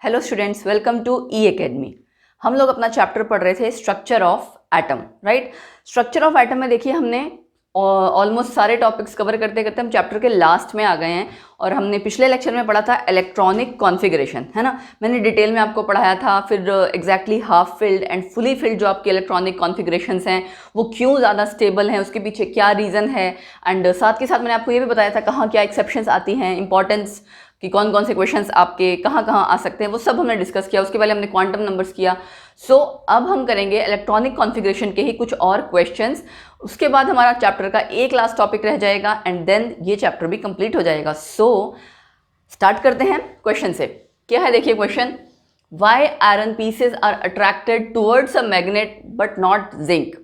Hello students, welcome to E academy. हम लोग अपना चैप्टर पढ़ रहे थे structure of atom, right. Structure of atom में देखिए हमने ऑलमोस्ट सारे टॉपिक्स कवर करते करते हम चैप्टर के लास्ट में आ गए हैं और हमने पिछले लेक्चर में पढ़ा था इलेक्ट्रॉनिक कॉन्फ़िगरेशन, है ना। मैंने डिटेल में आपको पढ़ाया था। फिर exactly half filled and fully filled जो आपके इलेक्ट्रॉनिक कॉन्फ़िगरेशंस हैं वो क्यों ज़्यादा स्टेबल हैं, उसके पीछे क्या रीज़न है। एंड साथ के साथ मैंने आपको ये भी बताया था कहाँ क्या एक्सेप्शंस आती हैं, इंपॉर्टेंस कि कौन कौन से क्वेश्चंस आपके कहाँ कहाँ आ सकते हैं, वो सब हमने डिस्कस किया। उसके पहले हमने क्वांटम नंबर्स किया। सो अब हम करेंगे इलेक्ट्रॉनिक कॉन्फ़िगरेशन के ही कुछ और क्वेश्चंस। उसके बाद हमारा चैप्टर का एक लास्ट टॉपिक रह जाएगा एंड देन ये चैप्टर भी कंप्लीट हो जाएगा। सो स्टार्ट करते हैं क्वेश्चन से। क्या है देखिए question, why iron pieces are attracted towards a magnet but not zinc.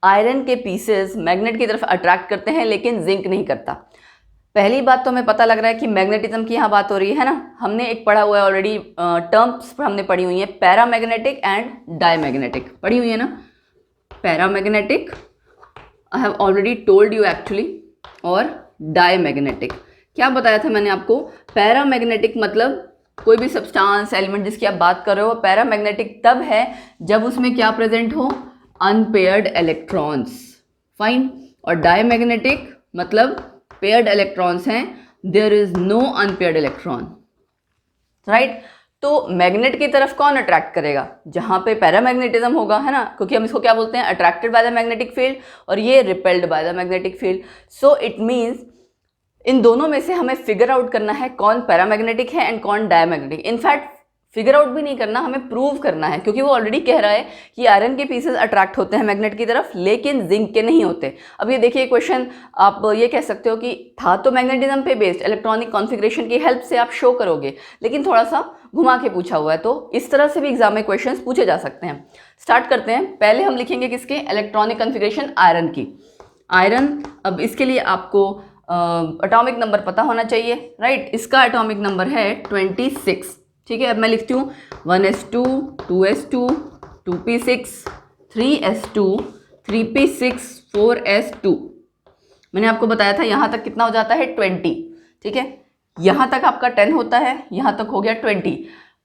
Iron के पीसेज मैग्नेट की तरफ अट्रैक्ट करते हैं लेकिन जिंक नहीं करता। पहली बात तो हमें पता लग रहा है कि मैग्नेटिज्म की यहाँ बात हो रही है ना। हमने एक पढ़ा हुआ है ऑलरेडी, टर्म्स हमने पढ़ी हुई है, पैरामैग्नेटिक एंड डायमैग्नेटिक पढ़ी हुई है ना। Paramagnetic I have already told you actually, और डायमैग्नेटिक क्या बताया था मैंने आपको। पैरामैग्नेटिक मतलब कोई भी सब्सटेंस एलिमेंट जिसकी आप बात कर रहे हो, पैरामैग्नेटिक तब है जब उसमें क्या प्रेजेंट हो, अनपेयर्ड इलेक्ट्रॉन्स, फाइन। और डायमैग्नेटिक मतलब पेयर्ड इलेक्ट्रॉन्स हैं, there is no unpaired electron, right. तो मैग्नेट की तरफ कौन अट्रैक्ट करेगा, जहां पे पैरामैग्नेटिज्म होगा, है ना, क्योंकि हम इसको क्या बोलते हैं, attracted by the magnetic field, और ये repelled by the magnetic field. So it means in दोनों में से हमें फिगर आउट करना है कौन पैरामैग्नेटिक है एंड कौन डायमैग्नेटिक। इनफैक्ट फिगर आउट भी नहीं करना, हमें प्रूव करना है, क्योंकि वो ऑलरेडी कह रहा है कि आयरन के पीसेस अट्रैक्ट होते हैं मैग्नेट की तरफ लेकिन जिंक के नहीं होते। अब ये देखिए क्वेश्चन, आप ये कह सकते हो कि था तो मैग्नेटिज्म पे बेस्ड, इलेक्ट्रॉनिक कॉन्फ़िगरेशन की हेल्प से आप शो करोगे, लेकिन थोड़ा सा घुमा के पूछा हुआ है, तो इस तरह से भी एग्जाम में क्वेश्चन पूछे जा सकते हैं। स्टार्ट करते हैं। पहले हम लिखेंगे किसके, इलेक्ट्रॉनिक कॉन्फ़िगरेशन आयरन की। आयरन, अब इसके लिए आपको एटॉमिक नंबर पता होना चाहिए, राइट। इसका एटॉमिक नंबर है 26, ठीक है। अब मैं लिखती हूँ 1s2 2s2 2p6 3s2 3p6 4s2। मैंने आपको बताया था यहाँ तक कितना हो जाता है 20, ठीक है। यहाँ तक आपका 10 होता है, यहाँ तक हो गया 20।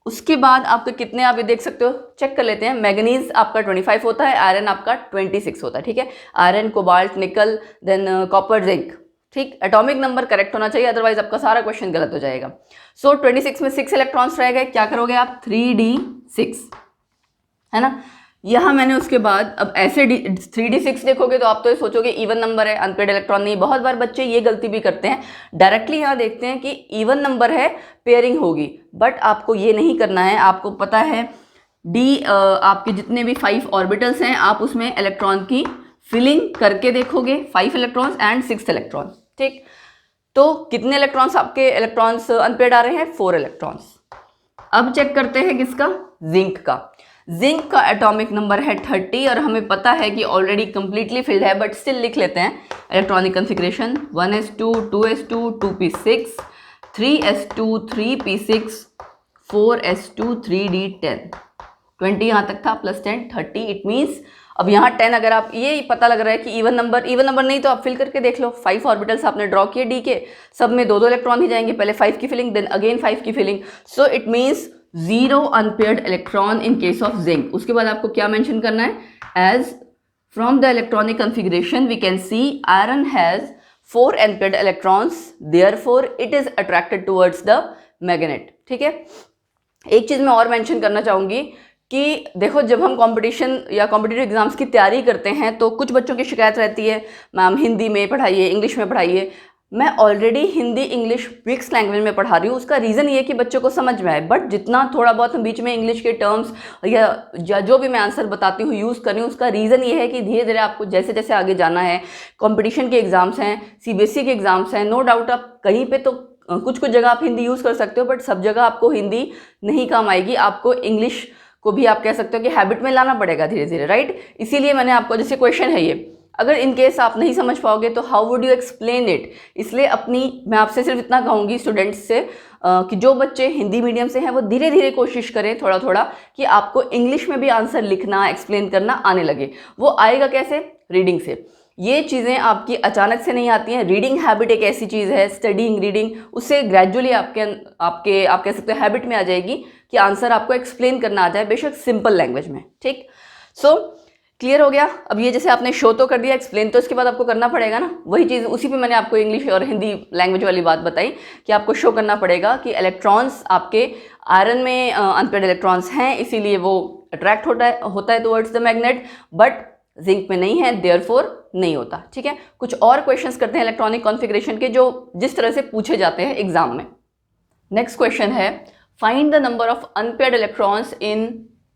उसके बाद आपके कितने, आप ये देख सकते हो, चेक कर लेते हैं। मैग्नीज आपका 25 होता है, आयरन आपका 26 होता है, ठीक है। आयरन, कोबाल्ट, निकल, देन कॉपर, जिंक, ठीक। एटॉमिक नंबर करेक्ट होना चाहिए, अदरवाइज आपका सारा क्वेश्चन गलत हो जाएगा। सो 26 में 6 इलेक्ट्रॉन्स रह गए, क्या करोगे आप, 3d6, है ना। यहाँ मैंने उसके बाद अब ऐसे 3d6 देखोगे तो आप तो ये सोचोगे इवन नंबर है, अनपेयर्ड इलेक्ट्रॉन नहीं। बहुत बार बच्चे ये गलती भी करते हैं, डायरेक्टली यहाँ देखते हैं कि इवन नंबर है, पेयरिंग होगी, बट आपको ये नहीं करना है। आपको पता है डी आपके जितने भी 5 ऑर्बिटल्स हैं आप उसमें इलेक्ट्रॉन की फिलिंग करके देखोगे, 5 इलेक्ट्रॉन्स एंड 6 इलेक्ट्रॉन, ठीक। तो कितने इलेक्ट्रॉन्स आपके इलेक्ट्रॉन्स अनपेयर्ड आ रहे हैं, 4 इलेक्ट्रॉन्स। अब चेक करते हैं किसका, जिंक का। जिंक का एटॉमिक नंबर है 30 और हमें पता है कि ऑलरेडी कंप्लीटली फिल्ड है, बट स्टिल लिख लेते हैं electronic configuration 1s2 2s2 2p6 3s2 3p6 4s2 3d10। 20 यहाँ तक था, प्लस 10 30। इट मीन्स अब यहाँ 10, अगर आप ये पता लग रहा है कि इवन नंबर नहीं तो आप फिल करके देख लो। 5 ऑर्बिटल्स आपने ड्रॉ किए डी के, सब में 2-2 इलेक्ट्रॉन ही जाएंगे, पहले 5 की फिलिंग देन अगेन 5 की filling. So it means 0 unpaired electron in case of zinc. उसके बाद आपको क्या मेंशन करना है, as from the electronic configuration we can see iron has 4 unpaired electrons, therefore it is attracted towards the magnet, ठीक है। एक चीज़ मैं और मेंशन करना चाहूँगी कि देखो, जब हम कंपटीशन या कॉम्पिटिटिव एग्जाम्स की तैयारी करते हैं तो कुछ बच्चों की शिकायत रहती है, मैम हिंदी में पढ़ाइए, इंग्लिश में पढ़ाइए। मैं already Hindi English mix language में पढ़ा रही हूँ। उसका रीज़न ये है कि बच्चों को समझ में आए, बट जितना थोड़ा बहुत हम बीच में इंग्लिश के टर्म्स या जो भी मैं आंसर बताती हूँ यूज़ कर रही हूँ, उसका रीज़न ये है कि धीरे धीरे आपको जैसे जैसे आगे जाना है, कॉम्पिटिशन के एग्ज़ाम्स हैं, CBSE के एग्ज़ाम्स हैं, नो डाउट आप कहीं पर तो कुछ जगह आप हिंदी यूज़ कर सकते हो, बट सब जगह आपको हिंदी नहीं काम आएगी। आपको इंग्लिश को भी आप कह सकते हो कि हैबिट में लाना पड़ेगा धीरे धीरे, राइट। इसीलिए मैंने आपको, जैसे क्वेश्चन है ये, अगर इन केस आप नहीं समझ पाओगे तो how would you explain it. इसलिए मैं आपसे सिर्फ इतना कहूँगी स्टूडेंट्स से कि जो बच्चे हिंदी मीडियम से हैं वो धीरे धीरे कोशिश करें थोड़ा थोड़ा कि आपको इंग्लिश में भी आंसर लिखना, एक्सप्लेन करना आने लगे। वो आएगा कैसे, रीडिंग से। ये चीज़ें आपकी अचानक से नहीं आती हैं। रीडिंग हैबिट एक ऐसी चीज़ है, स्टडीइंग रीडिंग, उससे ग्रेजुअली आप कह सकते हैं हैबिट में आ जाएगी। कि आंसर आपको एक्सप्लेन करना आ जाए, बेशक सिंपल लैंग्वेज में। ठीक, सो क्लियर हो गया। अब ये जैसे आपने शो तो कर दिया, एक्सप्लेन तो इसके बाद आपको करना पड़ेगा ना, वही चीज़ उसी पे मैंने आपको इंग्लिश और हिंदी लैंग्वेज वाली बात बताई कि आपको शो करना पड़ेगा कि इलेक्ट्रॉन्स आपके आयरन में अनपेयर्ड इलेक्ट्रॉन्स हैं, इसीलिए वो अट्रैक्ट होता है towards the magnet, but zinc में नहीं है, देयरफॉर नहीं होता। ठीक है, कुछ और क्वेश्चंस करते हैं इलेक्ट्रॉनिक कॉन्फ़िगरेशन के जो जिस तरह से पूछे जाते हैं एग्जाम में। नेक्स्ट क्वेश्चन है, find the number of unpaired electrons in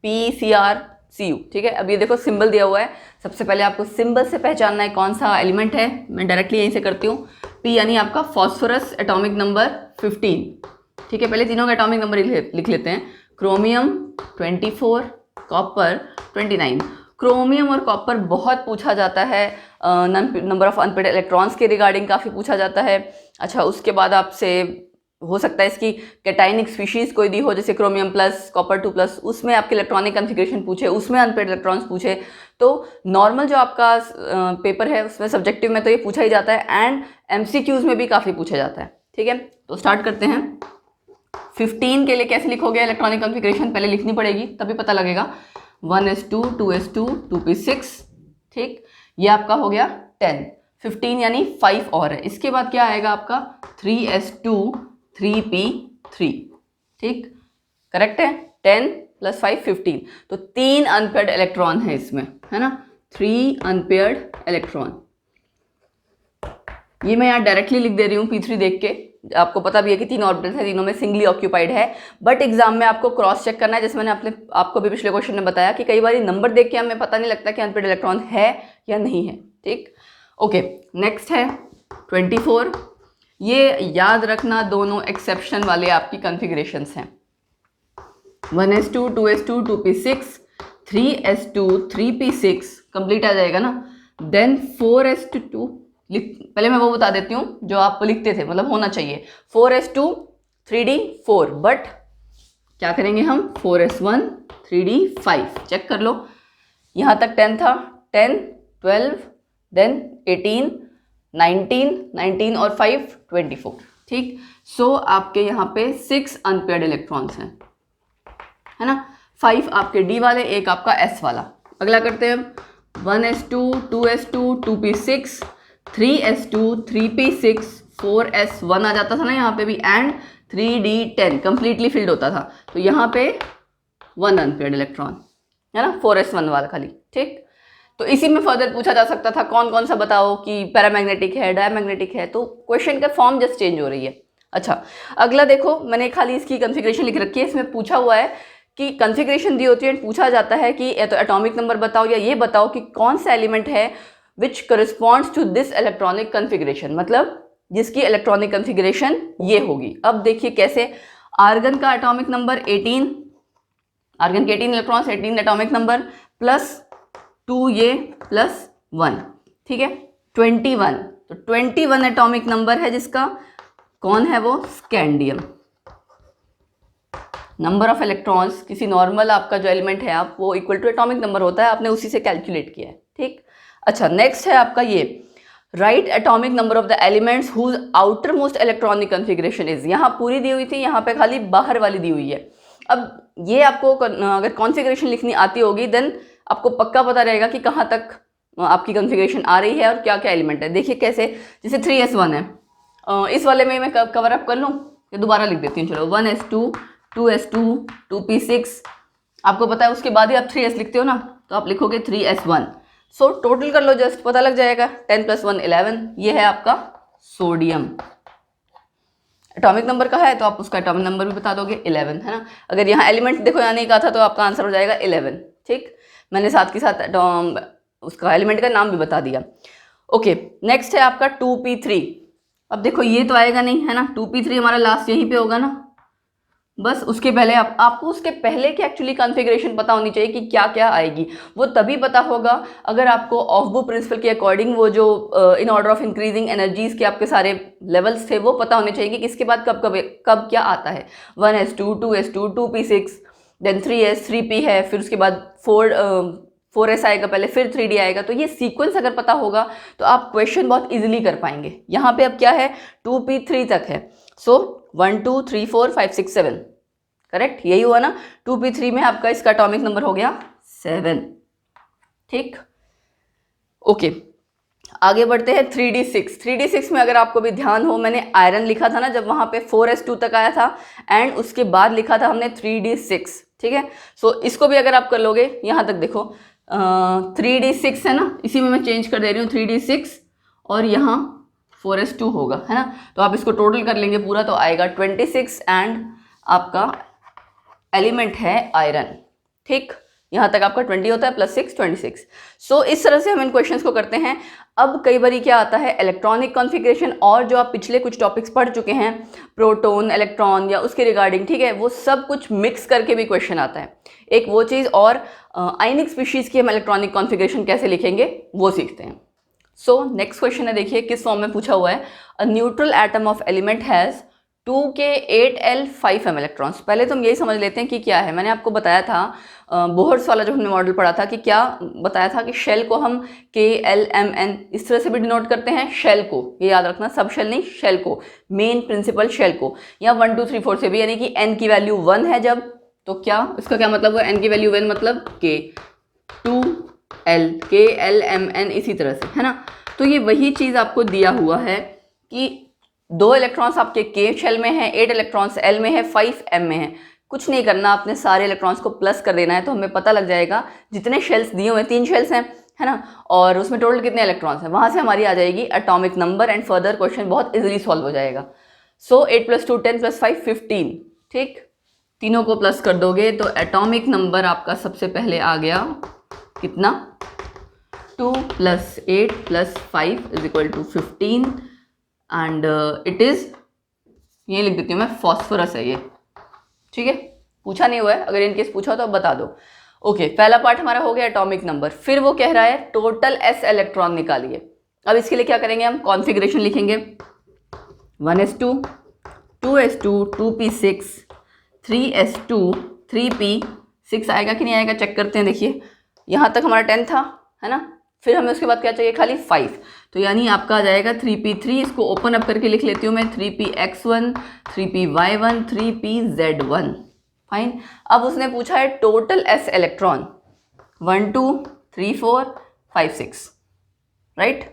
PCrCu। ठीक है, अब ये देखो सिंबल दिया हुआ है, सबसे पहले आपको सिंबल से पहचानना है कौन सा एलिमेंट है। मैं डायरेक्टली यहीं से करती हूँ। P यानी आपका फॉस्फोरस, एटॉमिक नंबर 15। ठीक है, पहले तीनों का एटॉमिक नंबर लिख लेते हैं। Chromium 24, copper 29। क्रोमियम और कॉपर बहुत पूछा जाता है, नंबर ऑफ अनपेयर्ड इलेक्ट्रॉन्स के रिगार्डिंग काफ़ी पूछा जाता है। अच्छा, उसके बाद आपसे हो सकता है इसकी कैटाइनिक स्पीशीज़ कोई दी हो, जैसे क्रोमियम प्लस, कॉपर 2 प्लस, उसमें आपके इलेक्ट्रॉनिक कॉन्फ़िगरेशन पूछे, उसमें अनपेयर्ड इलेक्ट्रॉन्स पूछे। तो नॉर्मल जो आपका पेपर है उसमें सब्जेक्टिव में तो ये पूछा ही जाता है, एंड MCQs में भी काफ़ी पूछा जाता है। ठीक है, तो स्टार्ट करते हैं। 15 के लिए कैसे लिखोगे इलेक्ट्रॉनिक कॉन्फ़िगरेशन, पहले लिखनी पड़ेगी तभी पता लगेगा। 1s2, 2s2, 2p6। ठीक, ये आपका हो गया 10। 15 यानी 5 और है। इसके बाद क्या आएगा आपका 3s2, 3p3। ठीक, करेक्ट है। 10 + 5 15, तो 3 अनपेयर्ड इलेक्ट्रॉन है इसमें, है ना, 3 अनपेयर्ड इलेक्ट्रॉन। ये मैं यहाँ डायरेक्टली लिख दे रही हूँ P3 देख के, आपको पता भी है कि 3 ऑर्बिटल्स है, तीनों में सिंगली ऑक्यूपाइड है, बट एग्जाम में आपको क्रॉस चेक करना है, जैसे मैंने आपको भी पिछले क्वेश्चन में बताया कि कई बार नंबर देख के हमें पता नहीं लगता कि अनपेयर्ड इलेक्ट्रॉन है या नहीं है। ठीक, ओके, नेक्स्ट है 24। ये याद रखना, दोनों एक्सेप्शन वाले आपकी कॉन्फ़िगरेशंस हैं। 1s2, 2s2, 2p6, 3s2, 3p6 complete आ जाएगा ना। देन 4s2, पहले मैं वो बता देती हूँ जो आप लिखते थे, मतलब होना चाहिए 4s2, 3d4, बट क्या करेंगे हम 4s1, 3d5। चेक कर लो, यहाँ तक 10 था, 10, 12, देन 18, 19, 19 और 5, 24। ठीक, सो आपके यहाँ पे 6 अनपेयर्ड इलेक्ट्रॉन्स हैं, है ना, 5 आपके D वाले, एक आपका S वाला। अगला करते हैं 1s2, 2s2, 2p6, 3s2, 3p6, 4s1 आ जाता था ना यहाँ पे भी, एंड 3d10 कंप्लीटली फिल्ड होता था, तो यहाँ पे 1 अनपेयर्ड इलेक्ट्रॉन है ना, 4s1 वाला खाली। ठीक, तो इसी में फर्दर पूछा जा सकता था कौन कौन सा बताओ कि पैरामैग्नेटिक है, डायमैग्नेटिक है, तो क्वेश्चन का फॉर्म जस्ट चेंज हो रही है। अच्छा, अगला देखो, मैंने खाली इसकी कॉन्फ़िगरेशन लिख रखी है, इसमें पूछा हुआ है कि कॉन्फ़िगरेशन दी होती है, पूछा जाता है कि या तो एटॉमिक नंबर बताओ या ये बताओ कि कौन सा एलिमेंट है which corresponds to this electronic configuration, मतलब जिसकी इलेक्ट्रॉनिक कॉन्फ़िगरेशन ये होगी। अब देखिए कैसे, आर्गन का एटॉमिक नंबर 18, आर्गन के 18 इलेक्ट्रॉन्स, 18 एटॉमिक नंबर, प्लस 2 ये प्लस 1, ठीक है, 21। तो 21 एटॉमिक नंबर है जिसका, कौन है वो, स्कैंडियम। नंबर ऑफ इलेक्ट्रॉन्स किसी नॉर्मल आपका जो एलिमेंट है आप वो इक्वल टू एटॉमिक नंबर होता है, आपने उसी से कैलकुलेट किया है। ठीक, अच्छा, नेक्स्ट है आपका ये, right atomic number of the elements whose outermost electronic configuration is. यहाँ पूरी दी हुई थी, यहाँ पे खाली बाहर वाली दी हुई है। अब ये आपको अगर कॉन्फ़िगरेशन लिखनी आती होगी देन आपको पक्का पता रहेगा कि कहाँ तक आपकी कॉन्फ़िगरेशन आ रही है और क्या क्या एलिमेंट है। देखिए कैसे, जैसे 3s1 है, इस वाले में मैं कवर अप कर लूँ या दोबारा लिख देती हूँ, चलो 1s2, 2s2, 2p6, आपको पता है उसके बाद ही आप 3s लिखते हो ना, तो आप लिखोगे 3s1। सो टोटल कर लो, जस्ट पता लग जाएगा, 10 + 1 11, ये है आपका सोडियम। एटॉमिक नंबर का है तो आप उसका एटॉमिक नंबर भी बता दोगे, 11, है ना। अगर यहाँ एलिमेंट देखो यहाँ नहीं कहा था तो आपका आंसर हो जाएगा 11। ठीक, मैंने साथ के साथ उसका एलिमेंट का नाम भी बता दिया। ओके, नेक्स्ट है आपका 2p3। अब देखो ये तो आएगा नहीं, है ना, 2p3 हमारा लास्ट यहीं पे होगा ना, बस उसके पहले आपको उसके पहले की एक्चुअली कॉन्फ़िगरेशन पता होनी चाहिए कि क्या क्या आएगी। वो तभी पता होगा अगर आपको ऑफ बू प्रिंसिपल के अकॉर्डिंग वो जो in order of increasing energies के आपके सारे लेवल्स थे वो पता होने चाहिए कि किसके बाद कब क्या आता है। 1s2, 2s2, 2p6, then 3s, 3p है, फिर उसके बाद 4s आएगा पहले, फिर 3d आएगा। तो ये सीक्वेंस अगर पता होगा तो आप क्वेश्चन बहुत ईजिली कर पाएंगे। यहाँ पे अब क्या है, 2p3 तक है, सो 1 2 3 4 5 6 7, करेक्ट, यही हुआ ना। 2p3 में आपका इसका एटॉमिक नंबर हो गया 7। ठीक, ओके आगे बढ़ते हैं 3d6। 3d6 में अगर आपको भी ध्यान हो, मैंने आयरन लिखा था ना जब वहाँ पे 4s2 तक आया था, एंड उसके बाद लिखा था हमने 3d6। ठीक है, सो इसको भी अगर आप कर लोगे, यहाँ तक देखो 3d6 है ना, इसी में मैं चेंज कर दे रही हूँ 3d6, और यहाँ 4s2 होगा, है ना। तो आप इसको टोटल कर लेंगे पूरा तो आएगा 26, एंड आपका एलिमेंट है आयरन। ठीक, यहाँ तक आपका 20 होता है, +6 26। सो इस तरह से हम इन क्वेश्चंस को करते हैं। अब कई बारी क्या आता है, इलेक्ट्रॉनिक कॉन्फ़िगरेशन और जो आप पिछले कुछ टॉपिक्स पढ़ चुके हैं, प्रोटॉन, इलेक्ट्रॉन या उसके रिगार्डिंग, ठीक है, वो सब कुछ मिक्स करके भी क्वेश्चन आता है। एक वो चीज़, और आयनिक स्पीशीज़ की हम इलेक्ट्रॉनिक कॉन्फ़िगरेशन कैसे लिखेंगे वो सीखते हैं। सो नेक्स्ट क्वेश्चन है, देखिए किस फॉर्म में पूछा हुआ है। A neutral atom of element has 2k8l5m electrons. पहले तो हम यही समझ लेते हैं कि क्या है। मैंने आपको बताया था बोहर्स वाला जो हमने मॉडल पढ़ा था, कि क्या बताया था कि शेल को हम KLMN इस तरह से भी डिनोट करते हैं। शेल को, ये याद रखना, सब शेल नहीं, शेल को, मेन प्रिंसिपल शेल को, या 1 2 3 4 से भी, यानी कि n की वैल्यू 1 है जब, तो क्या इसका क्या मतलब हुआ, n की वैल्यू 1 मतलब k, 2l, KLMN इसी तरह से, है ना। तो ये वही चीज़ आपको दिया हुआ है कि 2 इलेक्ट्रॉन्स आपके K शेल में है, 8 इलेक्ट्रॉन्स L में है, 5 M में है। कुछ नहीं करना, आपने सारे इलेक्ट्रॉन्स को प्लस कर देना है, तो हमें पता लग जाएगा जितने शेल्स दिए हुए हैं, 3 शेल्स हैं, है ना, और उसमें टोटल कितने इलेक्ट्रॉन्स हैं, वहाँ से हमारी आ जाएगी atomic number, and further question बहुत इजीली सॉल्व हो जाएगा। सो 8 + 2 10 + 5 15। ठीक, तीनों को प्लस कर दोगे तो एटॉमिक नंबर आपका सबसे पहले आ गया कितना, 2 + 8 + 5 = 15, एंड इट इज़, ये लिख देती हूँ मैं, फॉस्फोरस है ये। ठीक है, पूछा नहीं हुआ है, अगर इनकेस पूछा हो तो अब बता दो। ओके, पहला पार्ट हमारा हो गया एटॉमिक नंबर। फिर वो कह रहा है टोटल s इलेक्ट्रॉन निकालिए। अब इसके लिए क्या करेंगे, हम कॉन्फ़िगरेशन लिखेंगे, 1s2 2s2 2p6 3s2 3p6 आएगा कि नहीं आएगा, चेक करते हैं। देखिए यहाँ तक हमारा 10 था, है ना, फिर हमें उसके बाद क्या चाहिए, खाली 5, तो यानी आपका आ जाएगा 3p3। इसको ओपन अप करके लिख लेती हूँ मैं, 3px1 3py1 3pz1। फाइन, अब उसने पूछा है टोटल s इलेक्ट्रॉन, 1 2 3 4 5 6, राइट,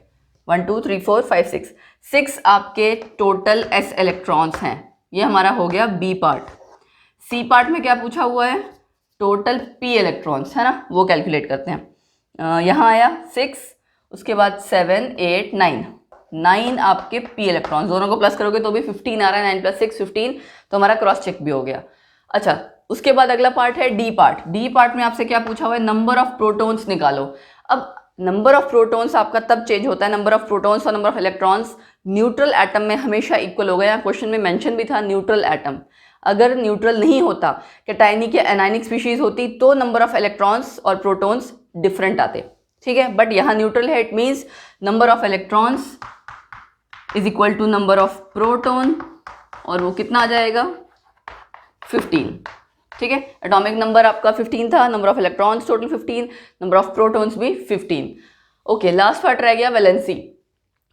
1 2 3 4 5 6, 6 आपके टोटल s इलेक्ट्रॉन्स हैं। ये हमारा हो गया b पार्ट। c पार्ट में क्या पूछा हुआ है, टोटल p इलेक्ट्रॉन्स, है ना, वो कैलकुलेट करते हैं। यहाँ आया 6, उसके बाद 7 8 9 आपके p इलेक्ट्रॉन्स, दोनों को प्लस करोगे तो भी 15 आ रहा है, 9 + 6 15, तो हमारा क्रॉस चेक भी हो गया। अच्छा, उसके बाद अगला पार्ट है डी पार्ट। डी पार्ट में आपसे क्या पूछा हुआ है, नंबर ऑफ प्रोटॉन्स निकालो। अब नंबर ऑफ प्रोटॉन्स आपका तब चेंज होता है, नंबर ऑफ प्रोटॉन्स और number of electrons neutral atom में हमेशा इक्वल हो गया। क्वेश्चन में मेंशन भी था न्यूट्रल एटम, अगर न्यूट्रल नहीं होता, कैटायनिक या एनायनिक स्पीशीज होती, तो नंबर ऑफ इलेक्ट्रॉन्स और प्रोटॉन्स डिफरेंट आते। ठीक है, बट यहाँ न्यूट्रल है, it means number of electrons is equal to number of proton, और वो कितना आ जाएगा, 15। ठीक है, एटॉमिक नंबर आपका 15 था, number of electrons total 15, number of protons भी 15। ओके, लास्ट पार्ट रह गया वैलेंसी।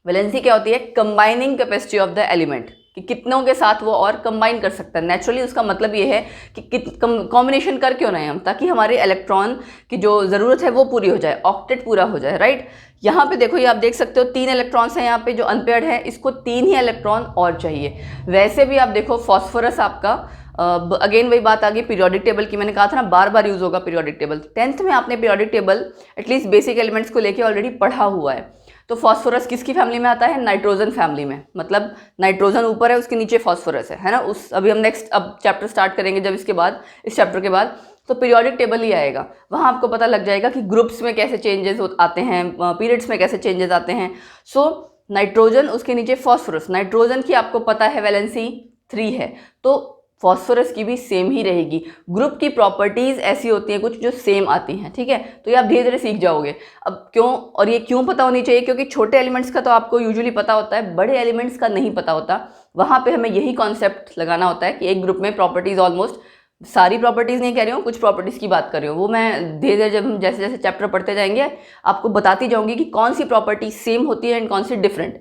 वैलेंसी क्या होती है, combining capacity of the element, कि कितनों के साथ वो और कंबाइन कर सकता है। नेचुरली उसका मतलब ये है कि कॉम्बिनेशन कर क्यों रहे हैं हम, ताकि हमारे इलेक्ट्रॉन की जो ज़रूरत है वो पूरी हो जाए, ऑक्टेट पूरा हो जाए, राइट। यहाँ पे देखो, ये आप देख सकते हो 3 इलेक्ट्रॉन्स हैं यहाँ पे जो अनपेयर्ड है, इसको 3 ही इलेक्ट्रॉन और चाहिए। वैसे भी आप देखो फॉस्फोरस आपका अगेन वही बात आ गई पीरियोडिक टेबल की, मैंने कहा था ना बार बार यूज़ होगा पीरियोडिक टेबल। 10th में आपने periodic table at least basic elements को लेके ऑलरेडी पढ़ा हुआ है। तो फॉस्फोरस किसकी फैमिली में आता है, नाइट्रोजन फैमिली में, मतलब नाइट्रोजन ऊपर है, उसके नीचे फॉस्फोरस है ना। उस अभी हम नेक्स्ट अब चैप्टर स्टार्ट करेंगे जब इसके बाद, इस चैप्टर के बाद, तो पीरियोडिक टेबल ही आएगा। वहाँ आपको पता लग जाएगा कि ग्रुप्स में कैसे चेंजेस आते हैं, पीरियड्स में कैसे चेंजेस आते हैं। सो नाइट्रोजन, उसके नीचे फॉस्फोरस, नाइट्रोजन की आपको पता है वैलेंसी 3 है, तो फॉस्फोरस की भी सेम ही रहेगी। ग्रुप की प्रॉपर्टीज़ ऐसी होती हैं कुछ जो सेम आती हैं, ठीक है, तो ये आप धीरे धीरे सीख जाओगे। अब क्यों, और ये क्यों पता होनी चाहिए, क्योंकि छोटे एलिमेंट्स का तो आपको यूजुअली पता होता है, बड़े एलिमेंट्स का नहीं पता होता। वहाँ पे हमें यही कॉन्सेप्ट लगाना होता है कि एक ग्रुप में प्रॉपर्टीज़ ऑलमोस्ट सारी प्रॉपर्टीज़ नहीं कह रही हूँ, कुछ प्रॉपर्टीज़ की बात कर रही हूँ, वो मैं धीरे धीरे जब हम जैसे जैसे चैप्टर पढ़ते जाएंगे आपको बताती जाऊँगी कि कौन सी प्रॉपर्टी सेम होती है एंड कौन सी डिफरेंट।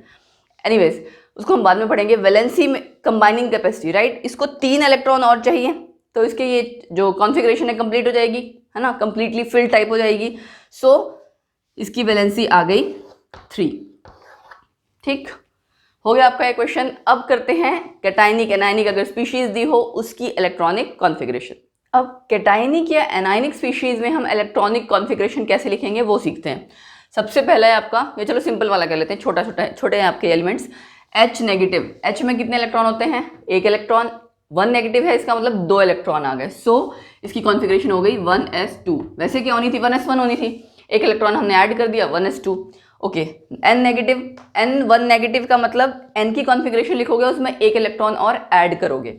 एनीवेज, उसको हम बाद में पढ़ेंगे। वैलेंसी में कंबाइनिंग कैपेसिटी, राइट, इसको 3 इलेक्ट्रॉन और चाहिए, तो इसके ये जो कॉन्फ़िगरेशन है कंप्लीट हो जाएगी, है ना, कंप्लीटली फिल टाइप हो जाएगी। सो इसकी वैलेंसी आ गई 3। ठीक हो गया आपका ये क्वेश्चन। अब करते हैं कैटायनिक एनायनिक अगर स्पीशीज दी हो उसकी इलेक्ट्रॉनिक कॉन्फ़िगरेशन। अब कैटायनिक या एनायनिक स्पीशीज में हम इलेक्ट्रॉनिक कॉन्फ़िगरेशन कैसे लिखेंगे वो सीखते हैं। सबसे पहला है आपका, ये चलो सिंपल वाला कर लेते हैं, छोटे हैं आपके एलिमेंट्स। H नेगेटिव, H में कितने इलेक्ट्रॉन होते हैं? 1 इलेक्ट्रॉन। 1 नेगेटिव है, इसका मतलब 2 इलेक्ट्रॉन आ गए। सो इसकी कॉन्फ़िगरेशन हो गई 1s2। वैसे क्या होनी थी? 1s1 होनी थी, 1 इलेक्ट्रॉन हमने ऐड कर दिया 1s2। Okay, N negative, N1 negative का मतलब N की कॉन्फ़िगरेशन लिखोगे उसमें 1 इलेक्ट्रॉन और ऐड करोगे।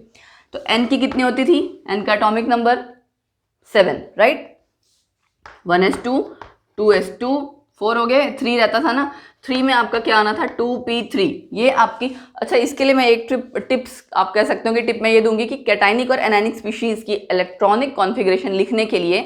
तो N की कितनी होती थी? N का atomic number 7, right. 1s2, 2s2, 4 हो गए, 3 रहता था ना, 3 में आपका क्या आना था? 2p3। ये आपकी, अच्छा इसके लिए मैं एक टिप्स आप कह सकते हो कि टिप मैं ये दूंगी कि कैटायनिक और एनायनिक स्पीशीज की इलेक्ट्रॉनिक कॉन्फ़िगरेशन लिखने के लिए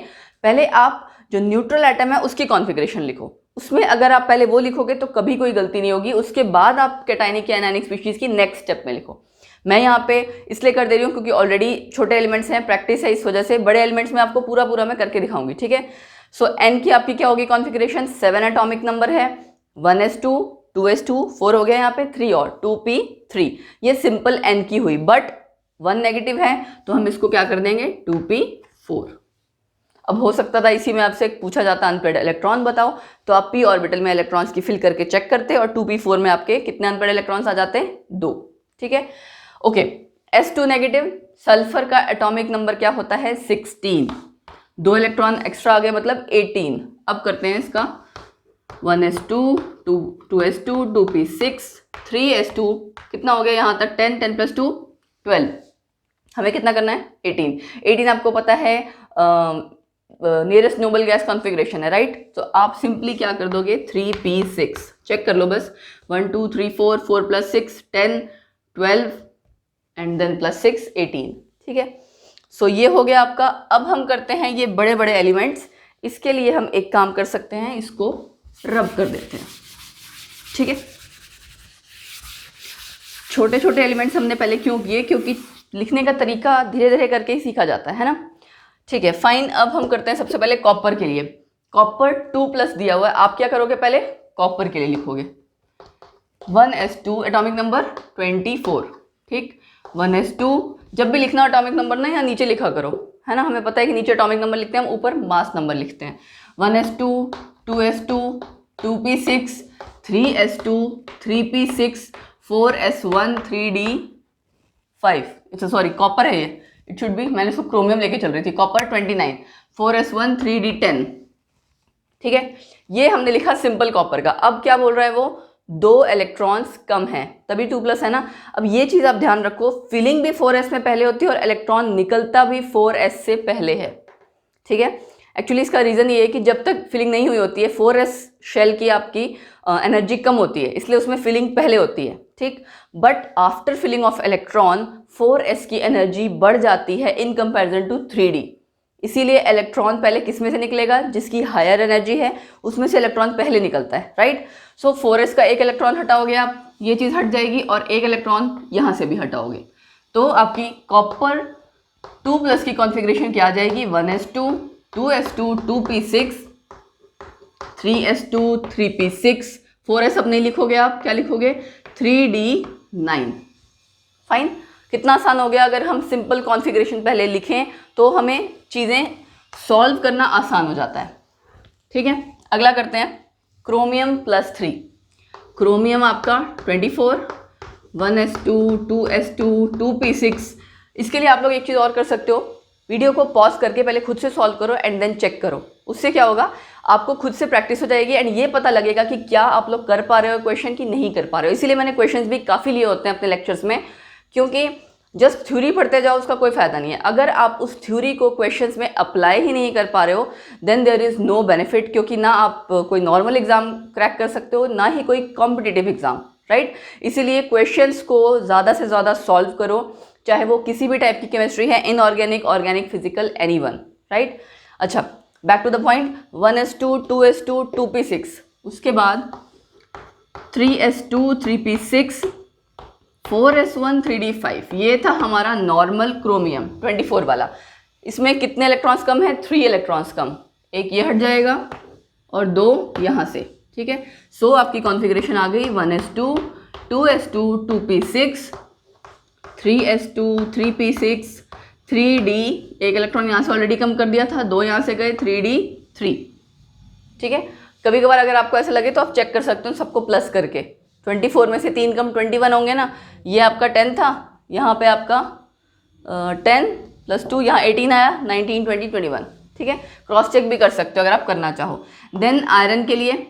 पहले आप जो न्यूट्रल एटम है उसकी कॉन्फ़िगरेशन लिखो। उसमें अगर आप पहले वो लिखोगे तो कभी कोई गलती नहीं होगी। उसके बाद आप कैटायनिक या एनायनिक स्पीशीज की नेक्स्ट स्टेप में लिखो। मैं यहाँ पे इसलिए कर दे रही हूँ क्योंकि ऑलरेडी छोटे एलिमेंट्स हैं, प्रैक्टिस है, इस वजह से बड़े एलिमेंट्स में आपको पूरा मैं करके दिखाऊंगी, ठीक है। सो N की आपकी क्या होगी कॉन्फ़िगरेशन? 7 एटॉमिक नंबर है, 1s2, 2s2, 4 हो गया यहाँ पे, 3 और 2p3। ये सिंपल N की हुई, बट 1 नेगेटिव है तो हम इसको क्या कर देंगे? 2p4। अब हो सकता था इसी में आपसे पूछा जाता अनपेड इलेक्ट्रॉन बताओ, तो आप p ऑर्बिटल में इलेक्ट्रॉन्स की फिल करके चेक करते और 2p4 में आपके कितने अनपेड इलेक्ट्रॉन्स आ जाते? 2, ठीक है। ओके, s2 नेगेटिव, सल्फर का एटॉमिक नंबर क्या होता है? 16। 2 इलेक्ट्रॉन एक्स्ट्रा आ गए मतलब 18। अब करते हैं इसका 1s2, 2s2, 2p6, 3s2, कितना हो गया यहाँ तक? 10, 10 + 2 12। हमें कितना करना है? 18। 18 आपको पता है नियरेस्ट नोबल गैस कॉन्फ़िगरेशन है, राइट। तो आप सिंपली क्या कर दोगे? 3p6 चेक कर लो बस। 1 2 3 4, 4 + 6 10, 12 एंड देन +6 18, ठीक है। सो ये हो गया आपका। अब हम करते हैं ये बड़े बड़े एलिमेंट्स। इसके लिए हम एक काम कर सकते हैं, इसको रब कर देते हैं, ठीक है। छोटे छोटे एलिमेंट्स हमने पहले क्यों किए? क्योंकि लिखने का तरीका धीरे धीरे करके ही सीखा जाता है ना, ठीक है। फाइन, अब हम करते हैं सबसे पहले कॉपर के लिए। कॉपर 2+ दिया हुआ है, आप क्या करोगे? पहले कॉपर के लिए लिखोगे 1s2, एटॉमिक नंबर 24, ठीक। 1s2, जब भी लिखना एटॉमिक नंबर ना यहाँ नीचे लिखा करो, है ना। हमें पता है कि नीचे एटॉमिक नंबर लिखते हैं, हम ऊपर मास नंबर लिखते हैं। 1s2, 2s2, 2p6, 3s2, 3p6, 4s1, 3d5। अच्छा सॉरी, कॉपर है ये, इट शुड बी, मैंने इसको क्रोमियम लेके चल रही थी। कॉपर 29, 4s1, 3d10, ठीक है। ये हमने लिखा सिंपल कॉपर का। अब क्या बोल रहा है वो? 2 इलेक्ट्रॉन्स कम है तभी 2+ है ना। अब ये चीज़ आप ध्यान रखो, फिलिंग भी 4s में पहले होती है और इलेक्ट्रॉन निकलता भी 4s से पहले है, ठीक है। एक्चुअली इसका रीज़न ये है कि जब तक फिलिंग नहीं हुई होती है 4s शेल की आपकी एनर्जी कम होती है, इसलिए उसमें फिलिंग पहले होती है, ठीक। But after filling of electron 4s की एनर्जी बढ़ जाती है इन कंपैरिजन टू 3d। इसीलिए इलेक्ट्रॉन पहले किस में से निकलेगा? जिसकी हायर एनर्जी है उसमें से इलेक्ट्रॉन पहले निकलता है, राइट। सो 4s का 1 इलेक्ट्रॉन हटाओगे आप, ये चीज़ हट जाएगी, और 1 इलेक्ट्रॉन यहाँ से भी हटाओगे, तो आपकी कॉपर 2+ की कॉन्फ़िगरेशन क्या आ जाएगी? 1s2, 2s2, 2p6, 3s2, 3p6, 4s अब नहीं लिखोगे आप, क्या लिखोगे? 3d9। फाइन, कितना आसान हो गया। अगर हम सिंपल कॉन्फ़िगरेशन पहले लिखें तो हमें चीज़ें सॉल्व करना आसान हो जाता है, ठीक है। अगला करते हैं क्रोमियम +3। क्रोमियम आपका 24, 1s2, 2s2, 2p6। इसके लिए आप लोग एक चीज़ और कर सकते हो, वीडियो को पॉज करके पहले खुद से सॉल्व करो एंड देन चेक करो। उससे क्या होगा, आपको खुद से प्रैक्टिस हो जाएगी एंड ये पता लगेगा कि क्या आप लोग कर पा रहे हो क्वेश्चन की नहीं कर पा रहे हो। इसीलिए मैंने क्वेश्चंस भी काफ़ी लिए होते हैं अपने लेक्चर्स में, क्योंकि जस्ट थ्योरी पढ़ते जाओ उसका कोई फ़ायदा नहीं है। अगर आप उस थ्योरी को क्वेश्चंस में अप्लाई ही नहीं कर पा रहे हो then there is no benefit, क्योंकि ना आप कोई नॉर्मल एग्जाम क्रैक कर सकते हो ना ही कोई कॉम्पिटिटिव एग्जाम, राइट। इसीलिए क्वेश्चंस को ज़्यादा से ज़्यादा सॉल्व करो, चाहे वो किसी भी टाइप की केमिस्ट्री है, inorganic, organic, physical, anyone, right. अच्छा, back to the point, 1s2, 2s2, 2p6, उसके बाद 3s2, 3p6, 4s1 3d5 ये था हमारा नॉर्मल क्रोमियम 24 वाला। इसमें कितने इलेक्ट्रॉन्स कम है? 3 इलेक्ट्रॉन्स कम, एक ये हट जाएगा और 2 यहाँ से, ठीक है। सो आपकी कॉन्फ़िगरेशन आ गई 1s2 2s2 2p6 3s2 3p6 3d, एक इलेक्ट्रॉन यहाँ से ऑलरेडी कम कर दिया था, 2 यहाँ से गए 3d3, ठीक है। कभी कभार अगर आपको ऐसा लगे तो आप चेक कर सकते हो सबको प्लस करके, 24 में से 3 कम 21 होंगे ना। ये आपका 10 था, यहाँ पे आपका 10 + 2 यहाँ 18 आया, 19 20 21, ठीक है। क्रॉस चेक भी कर सकते हो अगर आप करना चाहो। देन आयरन के लिए,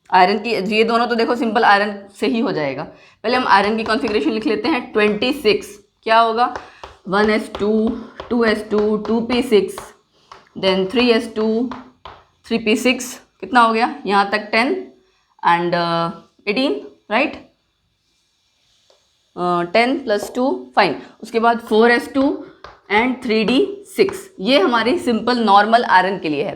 आयरन की ये दोनों तो देखो सिंपल आयरन से ही हो जाएगा। पहले हम आयरन की कॉन्फ़िगरेशन लिख लेते हैं 26, क्या होगा 1s2 2s2 2p6 then 3s2 3p6, कितना हो गया यहाँ तक 10 एंड 18, राइट। 10 + 2 फाइन। उसके बाद 4s2 एंड 3d6, ये हमारी सिंपल नॉर्मल आयरन के लिए है।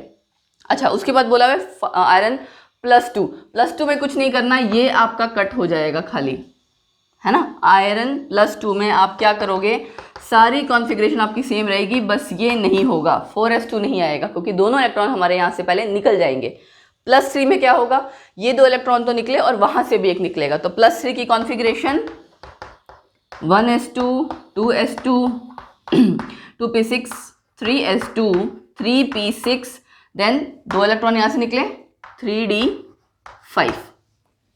अच्छा, उसके बाद बोला है आयरन +2 में कुछ नहीं करना, ये आपका कट हो जाएगा खाली, है ना। आयरन +2 में आप क्या करोगे, सारी कॉन्फ़िगरेशन आपकी सेम रहेगी, बस ये नहीं होगा 4s2 नहीं आएगा क्योंकि दोनों इलेक्ट्रॉन हमारे यहाँ से पहले निकल जाएंगे। +3 में क्या होगा, ये 2 इलेक्ट्रॉन तो निकले और वहाँ से भी एक निकलेगा, तो +3 की configuration 1s2 2s2 2p6 3s2 3p6 then 2 electron यहाँ से निकले 3d5,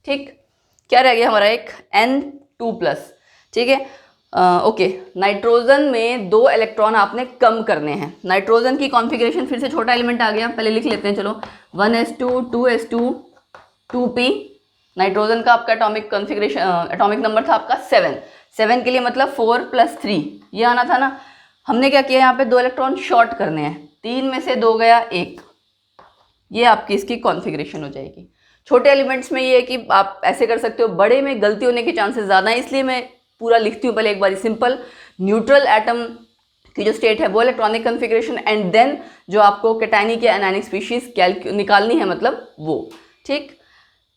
ठीक। क्या रह गया हमारा एक n2+, ठीक है। ओके, नाइट्रोजन में 2 इलेक्ट्रॉन आपने कम करने हैं। नाइट्रोजन की कॉन्फ़िगरेशन फिर से छोटा एलिमेंट आ गया, पहले लिख लेते हैं चलो 1s2 2s2 2p। नाइट्रोजन का आपका एटॉमिक कॉन्फ़िगरेशन एटॉमिक नंबर था आपका 7 के लिए मतलब 4 + 3 ये आना था ना। हमने क्या किया, यहाँ पे 2 इलेक्ट्रॉन शॉर्ट करने हैं, 3 में से 2 गया 1, ये आपकी इसकी कॉन्फ़िगरेशन हो जाएगी। छोटे एलिमेंट्स में ये है कि आप ऐसे कर सकते हो, बड़े में गलती होने के चांसेस ज़्यादा हैं, इसलिए मैं पूरा लिखती हूँ पहले एक बार। सिंपल न्यूट्रल एटम की जो स्टेट है वो इलेक्ट्रॉनिक कॉन्फ़िगरेशन, एंड देन जो आपको कैटायनिक या एनायनिक स्पीशीज़ निकालनी है मतलब वो, ठीक।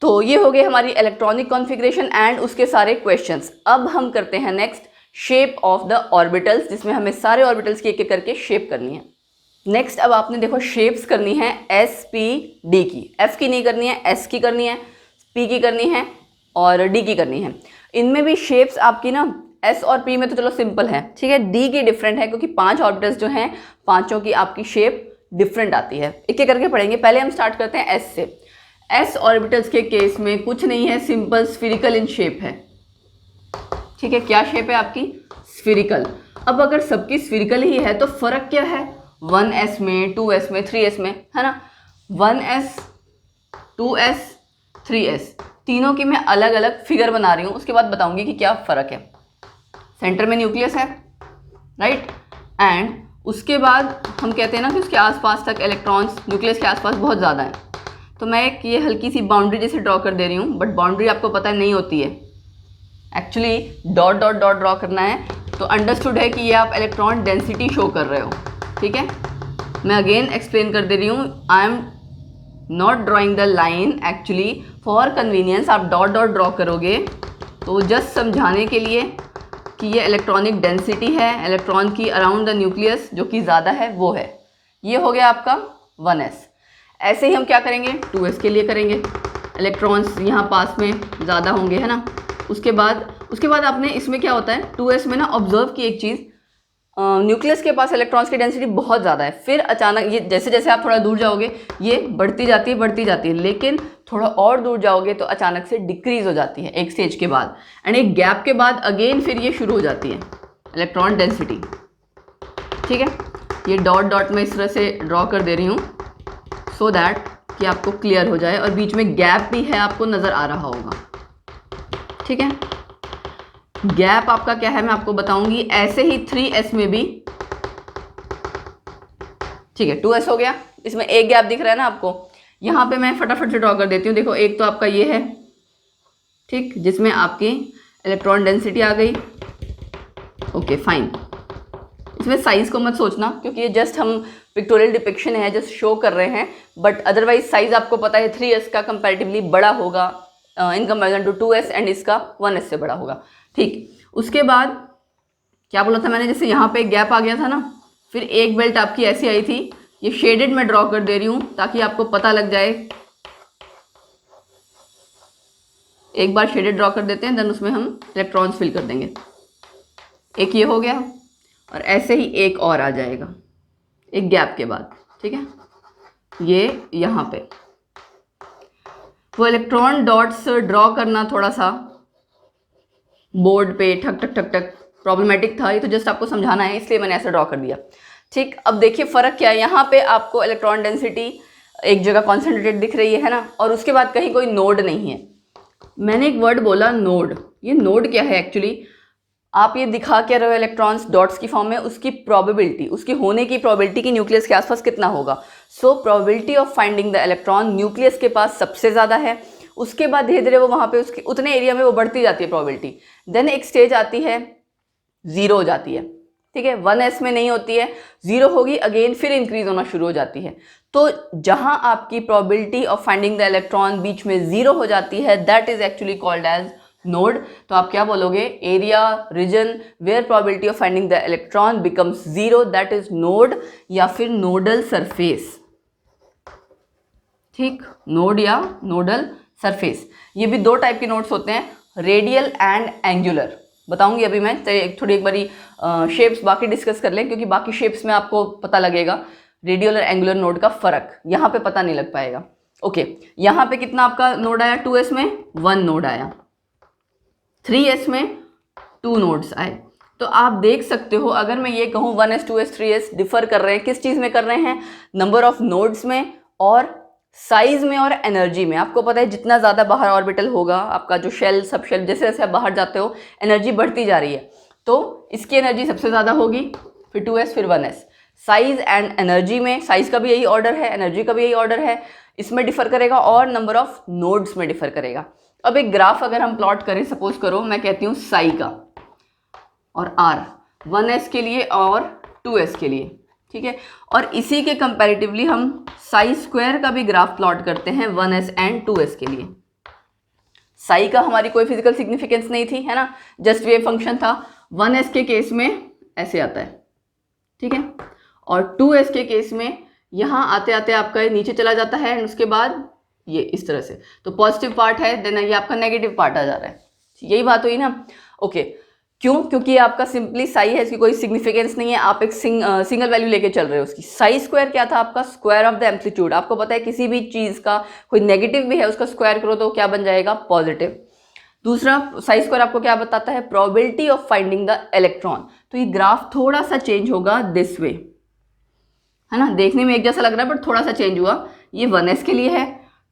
तो ये हो गई हमारी इलेक्ट्रॉनिक कॉन्फ़िगरेशन एंड उसके सारे क्वेश्चंस। अब हम करते हैं next shape of the orbitals, जिसमें हमें सारे ऑर्बिटल्स की एक-एक करके शेप करनी है। नेक्स्ट अब आपने देखो शेप्स करनी है s p d की, f की नहीं करनी है, s की करनी है, p की करनी है और d की करनी है। इनमें भी शेप्स आपकी ना s और p में तो चलो सिंपल है, ठीक है। d की डिफरेंट है क्योंकि 5 ऑर्बिटल्स जो हैं, पांचों की आपकी शेप डिफरेंट आती है। एक एक करके पढ़ेंगे। पहले हम स्टार्ट करते हैं s से। s ऑर्बिटल्स के केस में कुछ नहीं है, सिंपल स्फीरिकल इन शेप है, ठीक है। क्या शेप है आपकी? स्फीरिकल। अब अगर सबकी स्फीरिकल ही है तो फर्क क्या है 1s में 2s में 3s में, है ना। 1s 2s 3s तीनों की मैं अलग अलग फिगर बना रही हूँ, उसके बाद बताऊंगी कि क्या फ़र्क है। सेंटर में न्यूक्लियस है, राइट, एंड उसके बाद हम कहते हैं ना कि उसके आसपास तक इलेक्ट्रॉन्स न्यूक्लियस के आसपास बहुत ज़्यादा है। तो मैं एक ये हल्की सी बाउंड्री जैसे ड्रॉ कर दे रही हूँ, बट बाउंड्री आपको पता नहीं होती है, actually dot dot dot draw करना है। तो अंडरस्टूड है कि ये आप इलेक्ट्रॉन डेंसिटी शो कर रहे हो, ठीक है। मैं अगेन एक्सप्लेन कर दे रही हूँ, I am not drawing the line, actually for convenience आप डॉट डॉट ड्रॉ करोगे तो जस्ट समझाने के लिए कि ये इलेक्ट्रॉनिक डेंसिटी है इलेक्ट्रॉन की अराउंड द न्यूक्लियस जो कि ज़्यादा है वो है। ये हो गया आपका 1s। ऐसे ही हम क्या करेंगे 2s के लिए करेंगे, इलेक्ट्रॉन्स यहाँ पास में ज़्यादा होंगे, है ना। उसके बाद आपने इसमें क्या होता है 2s में ना ऑब्जर्व की एक चीज़, न्यूक्लियस के पास इलेक्ट्रॉन्स की डेंसिटी बहुत ज़्यादा है, फिर अचानक ये जैसे जैसे आप थोड़ा दूर जाओगे ये बढ़ती जाती है, लेकिन थोड़ा और दूर जाओगे तो अचानक से डिक्रीज़ हो जाती है एक स्टेज के बाद, एंड एक गैप के बाद अगेन फिर ये शुरू हो जाती है इलेक्ट्रॉन डेंसिटी, ठीक है। ये डॉट डॉट में इस तरह से ड्रॉ कर दे रही हूँ सो दैट कि आपको क्लियर हो जाए, और बीच में गैप भी है आपको नज़र आ रहा होगा, ठीक है। गैप आपका क्या है मैं आपको बताऊंगी। ऐसे ही 3s में भी, ठीक है। 2s हो गया, इसमें एक गैप दिख रहा है ना आपको, यहाँ पे मैं फटाफट से ड्रॉ कर देती हूँ। देखो एक तो आपका ये है, ठीक, जिसमें आपकी इलेक्ट्रॉन डेंसिटी आ गई, ओके फाइन। इसमें साइज़ को मत सोचना क्योंकि ये जस्ट हम पिक्टोरियल डिपिक्शन है, जस्ट शो कर रहे हैं, बट अदरवाइज साइज़ आपको पता है 3s का कंपैरेटिवली बड़ा होगा in comparison to 2s, and इसका 1s से बड़ा होगा, ठीक। उसके बाद क्या बोला था मैंने, जैसे यहाँ पे एक गैप आ गया था ना, फिर एक बेल्ट आपकी ऐसी आई थी, ये शेडेड में ड्रॉ कर दे रही हूँ ताकि आपको पता लग जाए। एक बार शेडेड ड्रॉ कर देते हैं, देन उसमें हम इलेक्ट्रॉन्स फिल कर देंगे। एक ये हो गया और ऐसे ही एक और आ जाएगा एक गैप के बाद, ठीक है। ये यहाँ पे वो इलेक्ट्रॉन डॉट्स ड्रॉ करना थोड़ा सा बोर्ड पे ठक ठक ठक ठक प्रॉब्लमेटिक था, ये तो जस्ट आपको समझाना है इसलिए मैंने ऐसे ड्रॉ कर दिया, ठीक। अब देखिए फ़र्क क्या है, यहाँ पे आपको इलेक्ट्रॉन डेंसिटी एक जगह कॉन्सेंट्रेटेड दिख रही है ना, और उसके बाद कहीं कोई नोड नहीं है। मैंने एक वर्ड बोला नोड, ये नोड क्या है एक्चुअली, आप ये दिखा क्या रहे हो इलेक्ट्रॉन्स डॉट्स की फॉर्म में, उसकी प्रोबेबिलिटी, उसकी होने की प्रोबेबिलिटी कि न्यूक्लियस के आसपास कितना होगा। So probability of finding the electron nucleus के पास सबसे ज़्यादा है, उसके बाद धीरे धीरे वो वहाँ पे उसके उतने एरिया में वो बढ़ती जाती है प्रोबेबिलिटी, देन एक स्टेज आती है 0 हो जाती है, ठीक है। 1s में नहीं होती है, 0 होगी अगेन, फिर इंक्रीज होना शुरू हो जाती है। तो जहाँ आपकी probability of finding the electron बीच में 0 हो जाती है, that is actually called as node. तो आप क्या बोलोगे, area region where probability of finding the electron becomes 0, that is node या फिर नोडल सरफेस, ठीक। नोड या नोडल सरफेस, ये भी 2 टाइप के नोड्स होते हैं, रेडियल एंड एंगुलर। बताऊंगी अभी मैं, थोड़ी एक बारी शेप्स बाकी डिस्कस कर लें, क्योंकि बाकी शेप्स में आपको पता लगेगा रेडियल और एंगुलर नोड का फर्क, यहाँ पे पता नहीं लग पाएगा। ओके, यहाँ पे कितना आपका नोड आया, 2s में 1 नोड आया, 3s में 2 नोड्स आए। तो आप देख सकते हो, अगर मैं ये कहूँ 1s 2s 3s डिफर कर रहे हैं, किस चीज़ में कर रहे हैं, नंबर ऑफ नोड्स में और साइज में और एनर्जी में। आपको पता है जितना ज़्यादा बाहर ऑर्बिटल होगा आपका जो शेल सब शेल, जैसे जैसे आप बाहर जाते हो एनर्जी बढ़ती जा रही है, तो इसकी एनर्जी सबसे ज़्यादा होगी, फिर 2s फिर 1s। साइज एंड एनर्जी में, साइज का भी यही ऑर्डर है, एनर्जी का भी यही ऑर्डर है, इसमें डिफर करेगा, और नंबर ऑफ नोड्स में डिफर करेगा। अब एक ग्राफ अगर हम प्लॉट करें, सपोज करो मैं कहती हूँ साई का और आर, 1s के लिए और 2s के लिए, ठीक है। और इसी के कंपैरेटिवली हम साई स्क्वायर का भी ग्राफ प्लॉट करते हैं 1s एंड 2s के लिए। साई का हमारी कोई फिजिकल सिग्निफिकेंस नहीं थी, है ना, जस्ट वेव फंक्शन था। 1s के केस में ऐसे आता है, ठीक है, और 2s के केस में यहाँ आते आते आपका ये नीचे चला जाता है, एंड उसके बाद ये इस तरह से, तो पॉजिटिव पार्ट है, देन ये आपका नेगेटिव पार्ट आ जा रहा है, यही बात हुई ना। ओके, क्यों, क्योंकि ये आपका सिंपली साई है, इसकी कोई सिग्निफिकेंस नहीं है, आप एक सिंगल वैल्यू लेके चल रहे हो उसकी। साई स्क्वायर क्या था आपका, स्क्वायर ऑफ द एम्पलीट्यूड। आपको पता है किसी भी चीज़ का कोई नेगेटिव भी है, उसका स्क्वायर करो तो क्या बन जाएगा, पॉजिटिव। दूसरा साई स्क्वायर आपको क्या बताता है, probability of finding the electron. तो ये ग्राफ थोड़ा सा चेंज होगा दिस वे, है ना, देखने में एक जैसा लग रहा है बट थोड़ा सा चेंज हुआ। ये 1s के लिए है,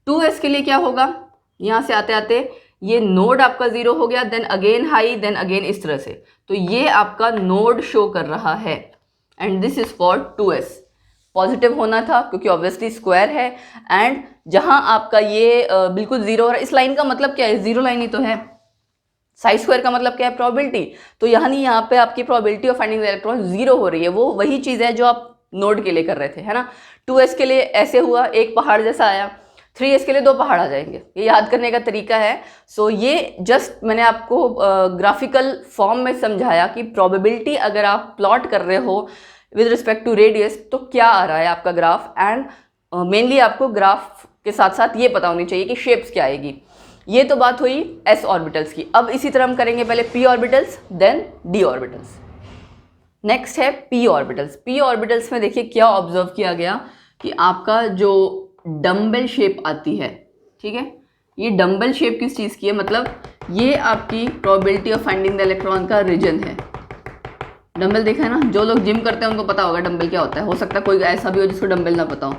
2s के लिए क्या होगा, यहाँ से आते आते ये नोड आपका 0 हो गया, then again high, then again इस तरह से, तो ये आपका नोड शो कर रहा है, and this is for 2s। Positive होना था क्योंकि ऑब्वियसली स्क्वायर है, एंड जहां आपका ये बिल्कुल 0 हो रहा है, इस लाइन का मतलब क्या है, 0 लाइन ही तो है। साई स्क्वायर का मतलब क्या है, प्रोबेबिलिटी। तो यहाँ पे आपकी probability of finding the electron 0 हो रही है, वो वही चीज़ है जो आप नोड के लिए कर रहे थे, है ना। 2s के लिए ऐसे हुआ, एक पहाड़ जैसा आया, 3s के लिए 2 पहाड़ आ जाएंगे, ये याद करने का तरीका है। सो ये जस्ट मैंने आपको ग्राफिकल फॉर्म में समझाया कि प्रोबेबिलिटी अगर आप प्लॉट कर रहे हो विद रिस्पेक्ट टू रेडियस तो क्या आ रहा है आपका ग्राफ, एंड मेनली आपको ग्राफ के साथ साथ ये पता होनी चाहिए कि शेप्स क्या आएगी। ये तो बात हुई s ऑर्बिटल्स की। अब इसी तरह हम करेंगे पहले p orbitals, then d orbitals. Next है p ऑर्बिटल्स। p ऑर्बिटल्स में देखिए क्या ऑब्जर्व किया गया कि आपका जो डम्बल शेप आती है, ठीक है, ये डम्बल शेप किस चीज़ की है, मतलब ये आपकी probability of finding the electron का रीजन है। डम्बल देखा है ना, जो लोग जिम करते हैं उनको पता होगा डम्बल क्या होता है। हो सकता है कोई ऐसा भी हो जिसको डम्बल ना पता हो,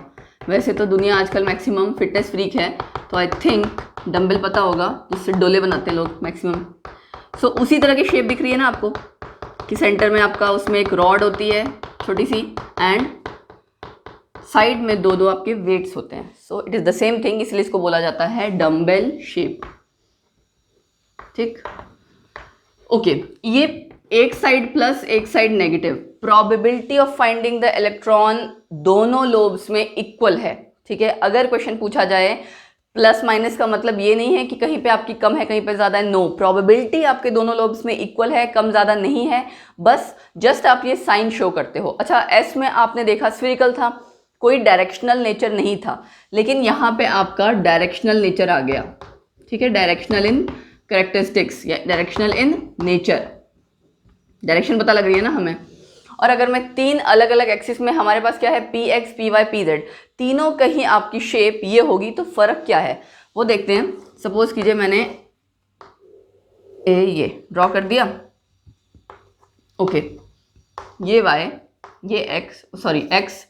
वैसे तो दुनिया आजकल मैक्सिमम फिटनेस फ्रीक है, तो आई थिंक डम्बल पता होगा, जिससे डोले बनाते हैं लोग मैक्सिमम। सो उसी तरह की शेप दिख रही है ना आपको, कि सेंटर में आपका उसमें एक रॉड होती है छोटी सी, एंड साइड में 2 आपके वेट्स होते हैं। So it is the same thing, इसलिए इसको बोला जाता है डम्बल शेप, ठीक। ओके, ये एक साइड प्लस एक side negative, probability of finding the electron दोनों लोब्स में इक्वल है, ठीक है। अगर क्वेश्चन पूछा जाए प्लस माइनस का मतलब ये नहीं है कि कहीं पे आपकी कम है कहीं पे ज़्यादा है, नो, प्रोबेबिलिटी आपके दोनों लोब्स में इक्वल है, कम ज़्यादा नहीं है, बस जस्ट आप ये साइन शो करते हो। अच्छा, एस में आपने देखा स्फीरिकल था, कोई डायरेक्शनल नेचर नहीं था, लेकिन यहाँ पे आपका डायरेक्शनल नेचर आ गया, ठीक है, डायरेक्शनल इन कैरेक्टरिस्टिक्स या डायरेक्शनल इन नेचर, डायरेक्शन पता लग रही है ना हमें। और अगर मैं तीन अलग अलग एक्सिस में, हमारे पास क्या है, P X, P Y, P Z, तीनों कहीं आपकी शेप ये होगी, तो फर्क क्या है वो देखते हैं। सपोज कीजिए मैंने ये ड्रॉ कर दिया, ओके, ये वाई, ये एक्स, सॉरी एक्स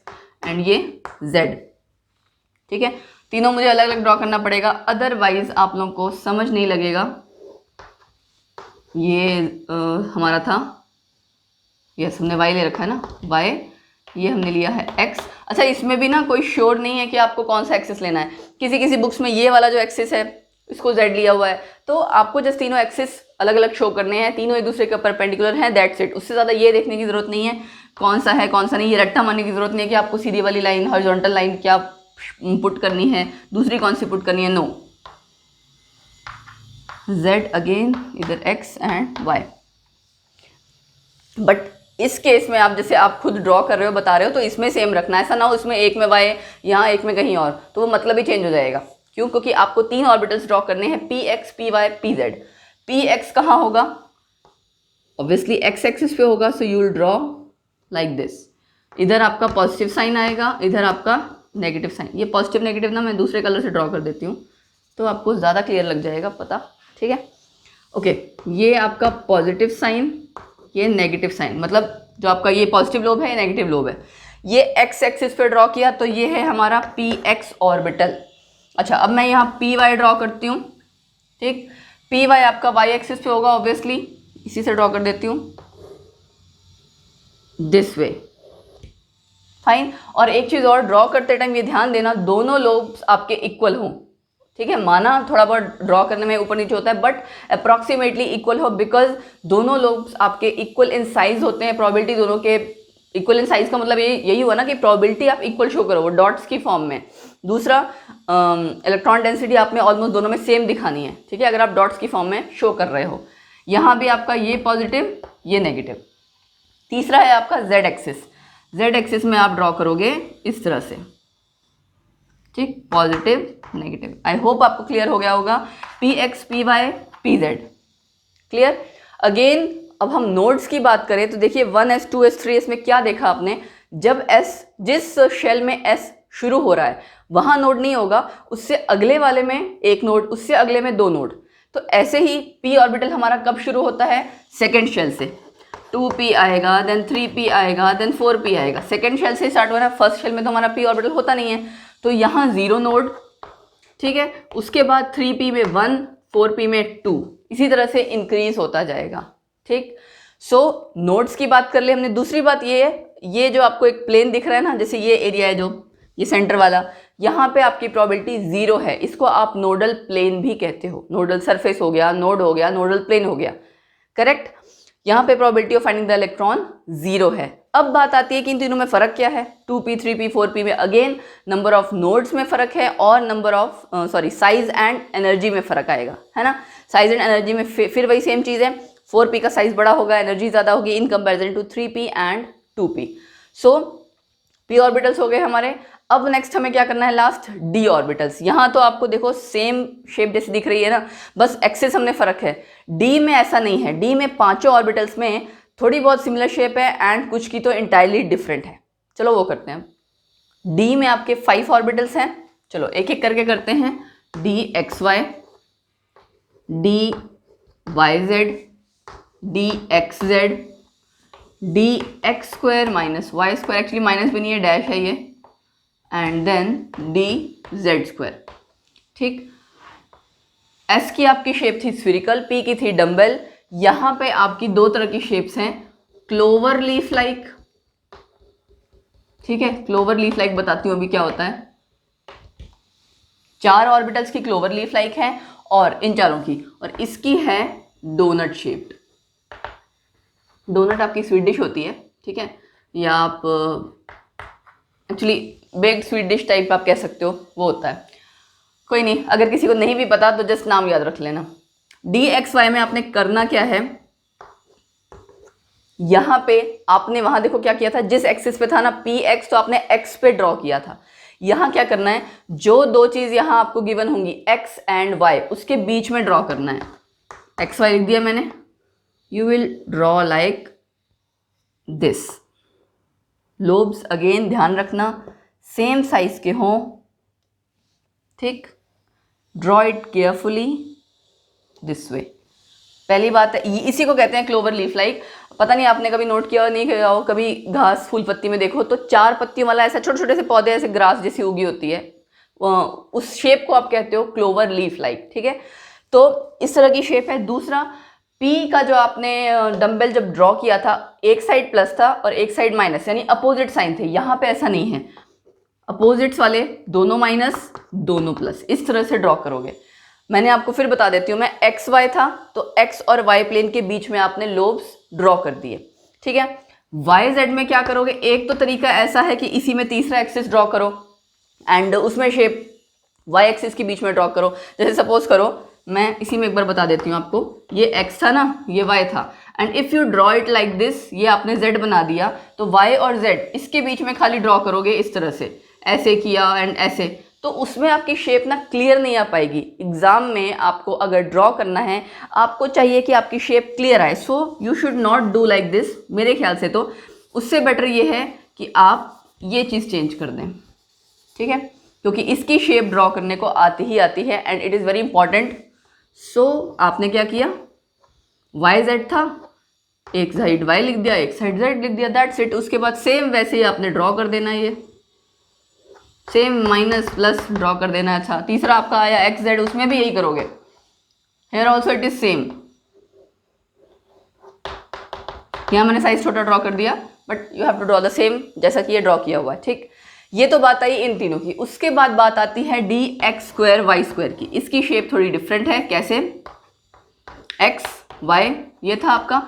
एंड ये जेड, ठीक है, तीनों मुझे अलग अलग ड्रॉ करना पड़ेगा, अदरवाइज आप लोगों को समझ नहीं लगेगा। ये हमारा था, यस, हमने y ले रखा है ना, y, ये हमने लिया है x। अच्छा, इसमें भी ना कोई श्योर नहीं है कि आपको कौन सा एक्सिस लेना है, किसी किसी बुक्स में ये वाला जो एक्सिस है इसको z लिया हुआ है, तो आपको जस्ट तीनों एक्सिस अलग अलग शो करने हैं, तीनों एक दूसरे के परपेंडिकुलर हैं, दैट्स इट। उससे ज़्यादा ये देखने की जरूरत नहीं है कौन सा है कौन सा नहीं, ये रट्टा मारने की जरूरत नहीं है कि आपको सीधी वाली लाइन, हॉरिजॉन्टल लाइन क्या पुट करनी है, दूसरी कौन सी पुट करनी है, नो, z अगेन, इधर x एंड y। बट इस केस में आप जैसे आप खुद ड्रॉ कर रहे हो, बता रहे हो, तो इसमें सेम रखना है, ऐसा ना हो इसमें एक में y यहाँ एक में कहीं और, तो वो मतलब ही चेंज हो जाएगा। क्यों? क्योंकि आपको तीन ऑर्बिटल्स ड्रॉ करने हैं, P X, P Y, P Z. P X कहाँ होगा? ऑब्वियसली एक्स एक्सिस पे होगा, so you will draw like this. इधर आपका पॉजिटिव साइन आएगा, इधर आपका नेगेटिव साइन। ये पॉजिटिव नेगेटिव ना मैं दूसरे कलर से ड्रॉ कर देती हूँ तो आपको ज़्यादा क्लियर लग जाएगा पता, ठीक है। ओके, ये आपका पॉजिटिव साइन, ये नेगेटिव साइन, मतलब जो आपका ये पॉजिटिव लोब है, ये नेगेटिव लोब है। ये एक्स एक्सिस पे ड्रॉ किया तो ये है हमारा पी एक्स ऑर्बिटल। अच्छा, अब मैं यहाँ पी वाई ड्रॉ करती हूँ, ठीक। पी वाई आपका वाई एक्सिस पे होगा ऑब्वियसली, इसी से ड्रॉ कर देती हूँ दिस वे, फाइन। और एक चीज़ और, ड्रॉ करते टाइम ये ध्यान देना दोनों लोब्स आपके इक्वल हों, ठीक है। माना थोड़ा बहुत ड्रॉ करने में ऊपर नीचे होता है, बट अप्रॉक्सीमेटली इक्वल हो, बिकॉज दोनों लोब्स आपके इक्वल इन साइज होते हैं। प्रोबेबिलिटी दोनों के इक्वल इन साइज का मतलब यही हुआ ना कि प्रोबेबिलिटी आप इक्वल शो करो, वो डॉट्स की फॉर्म में। दूसरा, इलेक्ट्रॉन डेंसिटी आप में ऑलमोस्ट दोनों में सेम दिखानी है, ठीक है, अगर आप डॉट्स की फॉर्म में शो कर रहे हो। यहाँ भी आपका ये पॉजिटिव, ये नेगेटिव। तीसरा है आपका जेड एक्सिस। जेड एक्सिस में आप ड्रॉ करोगे इस तरह से, ठीक, पॉजिटिव नेगेटिव। आई होप आपको क्लियर हो गया होगा। P X, P Y, P Z, clear. Again अब हम नोड्स की बात करें तो देखिए 1s, 2s, 3s में क्या देखा आपने, जब s, जिस शेल में s शुरू हो रहा है वहां नोड नहीं होगा, उससे अगले वाले में एक नोड, उससे अगले में दो नोड। तो ऐसे ही p ऑर्बिटल हमारा कब शुरू होता है? सेकेंड शेल से। 2p आएगा, देन 3p आएगा, देन 4p आएगा। सेकेंड शेल से स्टार्ट हो रहा है, फर्स्ट शेल में तो हमारा p ऑर्बिटल होता नहीं है, तो यहाँ 0 नोड, ठीक है। उसके बाद 3p में 1, 4p में 2, इसी तरह से इंक्रीज होता जाएगा, ठीक। सो नोड्स की बात कर ले हमने। दूसरी बात ये है, ये जो आपको एक प्लेन दिख रहा है ना, जैसे ये एरिया है जो ये सेंटर वाला, यहाँ पे आपकी प्रोबेबिलिटी 0 है। इसको आप नोडल प्लेन भी कहते हो। नोडल सरफेस हो गया, नोड हो गया, नोडल प्लेन हो गया, करेक्ट। यहाँ पे probability of finding the electron 0 है। अब बात आती है कि इन तीनों में फ़र्क क्या है। 2p, 3p, 4p में अगेन नंबर ऑफ नोड्स में फ़र्क है और number of size and energy में फ़र्क आएगा, है ना। साइज एंड एनर्जी में फिर वही सेम चीज़ है। 4p का साइज बड़ा होगा, एनर्जी ज़्यादा होगी in comparison to 3p and 2p। So p orbitals हो गए हमारे। अब नेक्स्ट हमें क्या करना है, लास्ट d ऑर्बिटल्स। यहाँ तो आपको देखो सेम शेप जैसी दिख रही है ना, बस एक्सिस हमने फ़र्क है। d में ऐसा नहीं है, d में पांचों ऑर्बिटल्स में थोड़ी बहुत सिमिलर शेप है एंड कुछ की तो इंटायरली डिफरेंट है। चलो वो करते हैं। d में आपके 5 ऑर्बिटल्स हैं, चलो एक एक करके करते हैं। dxy, dyz, dxz, dx square minus Y square, actually minus भी नहीं है, डैश है ये, एंड देन dz स्क्वायर, ठीक। s की आपकी शेप थी स्फीरिकल, p की थी डम्बल। यहाँ पे आपकी दो तरह की शेप्स हैं, क्लोवर लीफ लाइक, ठीक है। क्लोवर लीफ लाइक बताती हूँ अभी क्या होता है। 4 ऑर्बिटल्स की क्लोवर लीफ लाइक है और इन चारों की, और इसकी है डोनट शेप्ड। डोनट आपकी स्वीट डिश होती है, ठीक है, या आप actually baked sweet dish type आप कह सकते हो, वो होता है। कोई नहीं, अगर किसी को नहीं भी पता तो जस्ट नाम याद रख लेना। dxy में आपने करना क्या है, यहां पे आपने वहां देखो क्या किया था, जिस एक्सिस पे था ना px, तो आपने x पे ड्रॉ किया था। यहां क्या करना है, जो दो चीज यहां आपको गिवन होंगी x एंड y, उसके बीच में ड्रॉ करना है। एक्स वाई लिख दिया मैंने, you will draw like this. Lobes again ध्यान रखना सेम साइज के हों, ठीक। Draw it carefully this way. पहली बात है, इसी को कहते हैं क्लोवर लीफ लाइक। पता नहीं आपने कभी नोट किया नहीं किया हो, कभी घास फूल पत्ती में देखो तो 4 पत्तियों वाला ऐसा छोटे छोटे से पौधे ऐसे ग्रास जैसी उगी होती है, उस शेप को आप कहते हो क्लोवर लीफ लाइक, ठीक है। तो इस तरह की शेप है। दूसरा, पी का जो आपने डंबल जब ड्रॉ किया था, एक साइड प्लस था और एक साइड माइनस, यानी अपोजिट साइन थे। यहाँ पे ऐसा नहीं है, अपोजिट्स वाले दोनों माइनस दोनों प्लस, इस तरह से ड्रॉ करोगे। मैंने आपको फिर बता देती हूँ, मैं एक्स वाई था तो एक्स और वाई प्लेन के बीच में आपने लोब्स ड्रॉ कर दिए, ठीक है। वाई जेड में क्या करोगे, एक तो तरीका ऐसा है कि इसी में तीसरा एक्सिस ड्रॉ करो एंड उसमें शेप वाई एक्सिस के बीच में ड्रॉ करो। जैसे सपोज करो, मैं इसी में एक बार बता देती हूँ आपको, ये x था ना, ये y था, and if you draw it like this, ये आपने z बना दिया, तो y और z इसके बीच में खाली ड्रॉ करोगे इस तरह से, ऐसे किया एंड ऐसे, तो उसमें आपकी शेप ना क्लियर नहीं आ पाएगी। एग्जाम में आपको अगर ड्रॉ करना है, आपको चाहिए कि आपकी शेप क्लियर आए, so you should not do like this. मेरे ख्याल से तो उससे बेटर ये है कि आप ये चीज़ चेंज कर दें, ठीक है, क्योंकि इसकी शेप ड्रॉ करने को आती है and it is very important. So आपने क्या किया, वाई जेड था, एक साइड वाई लिख दिया, एक साइड जेड लिख दिया, दैट्स इट। उसके बाद सेम वैसे ही आपने ड्रॉ कर देना है, ये सेम माइनस प्लस ड्रॉ कर देना है। अच्छा, तीसरा आपका आया एक्स जेड, उसमें भी यही करोगे। Here also it is same, यहाँ मैंने साइज छोटा ड्रॉ कर दिया, but you have to draw the same जैसा कि ये ड्रॉ किया हुआ है, ठीक। ये तो बात आई इन तीनों की। उसके बाद बात आती है D X square Y square की। इसकी शेप थोड़ी डिफरेंट है। कैसे, एक्स वाई ये था आपका,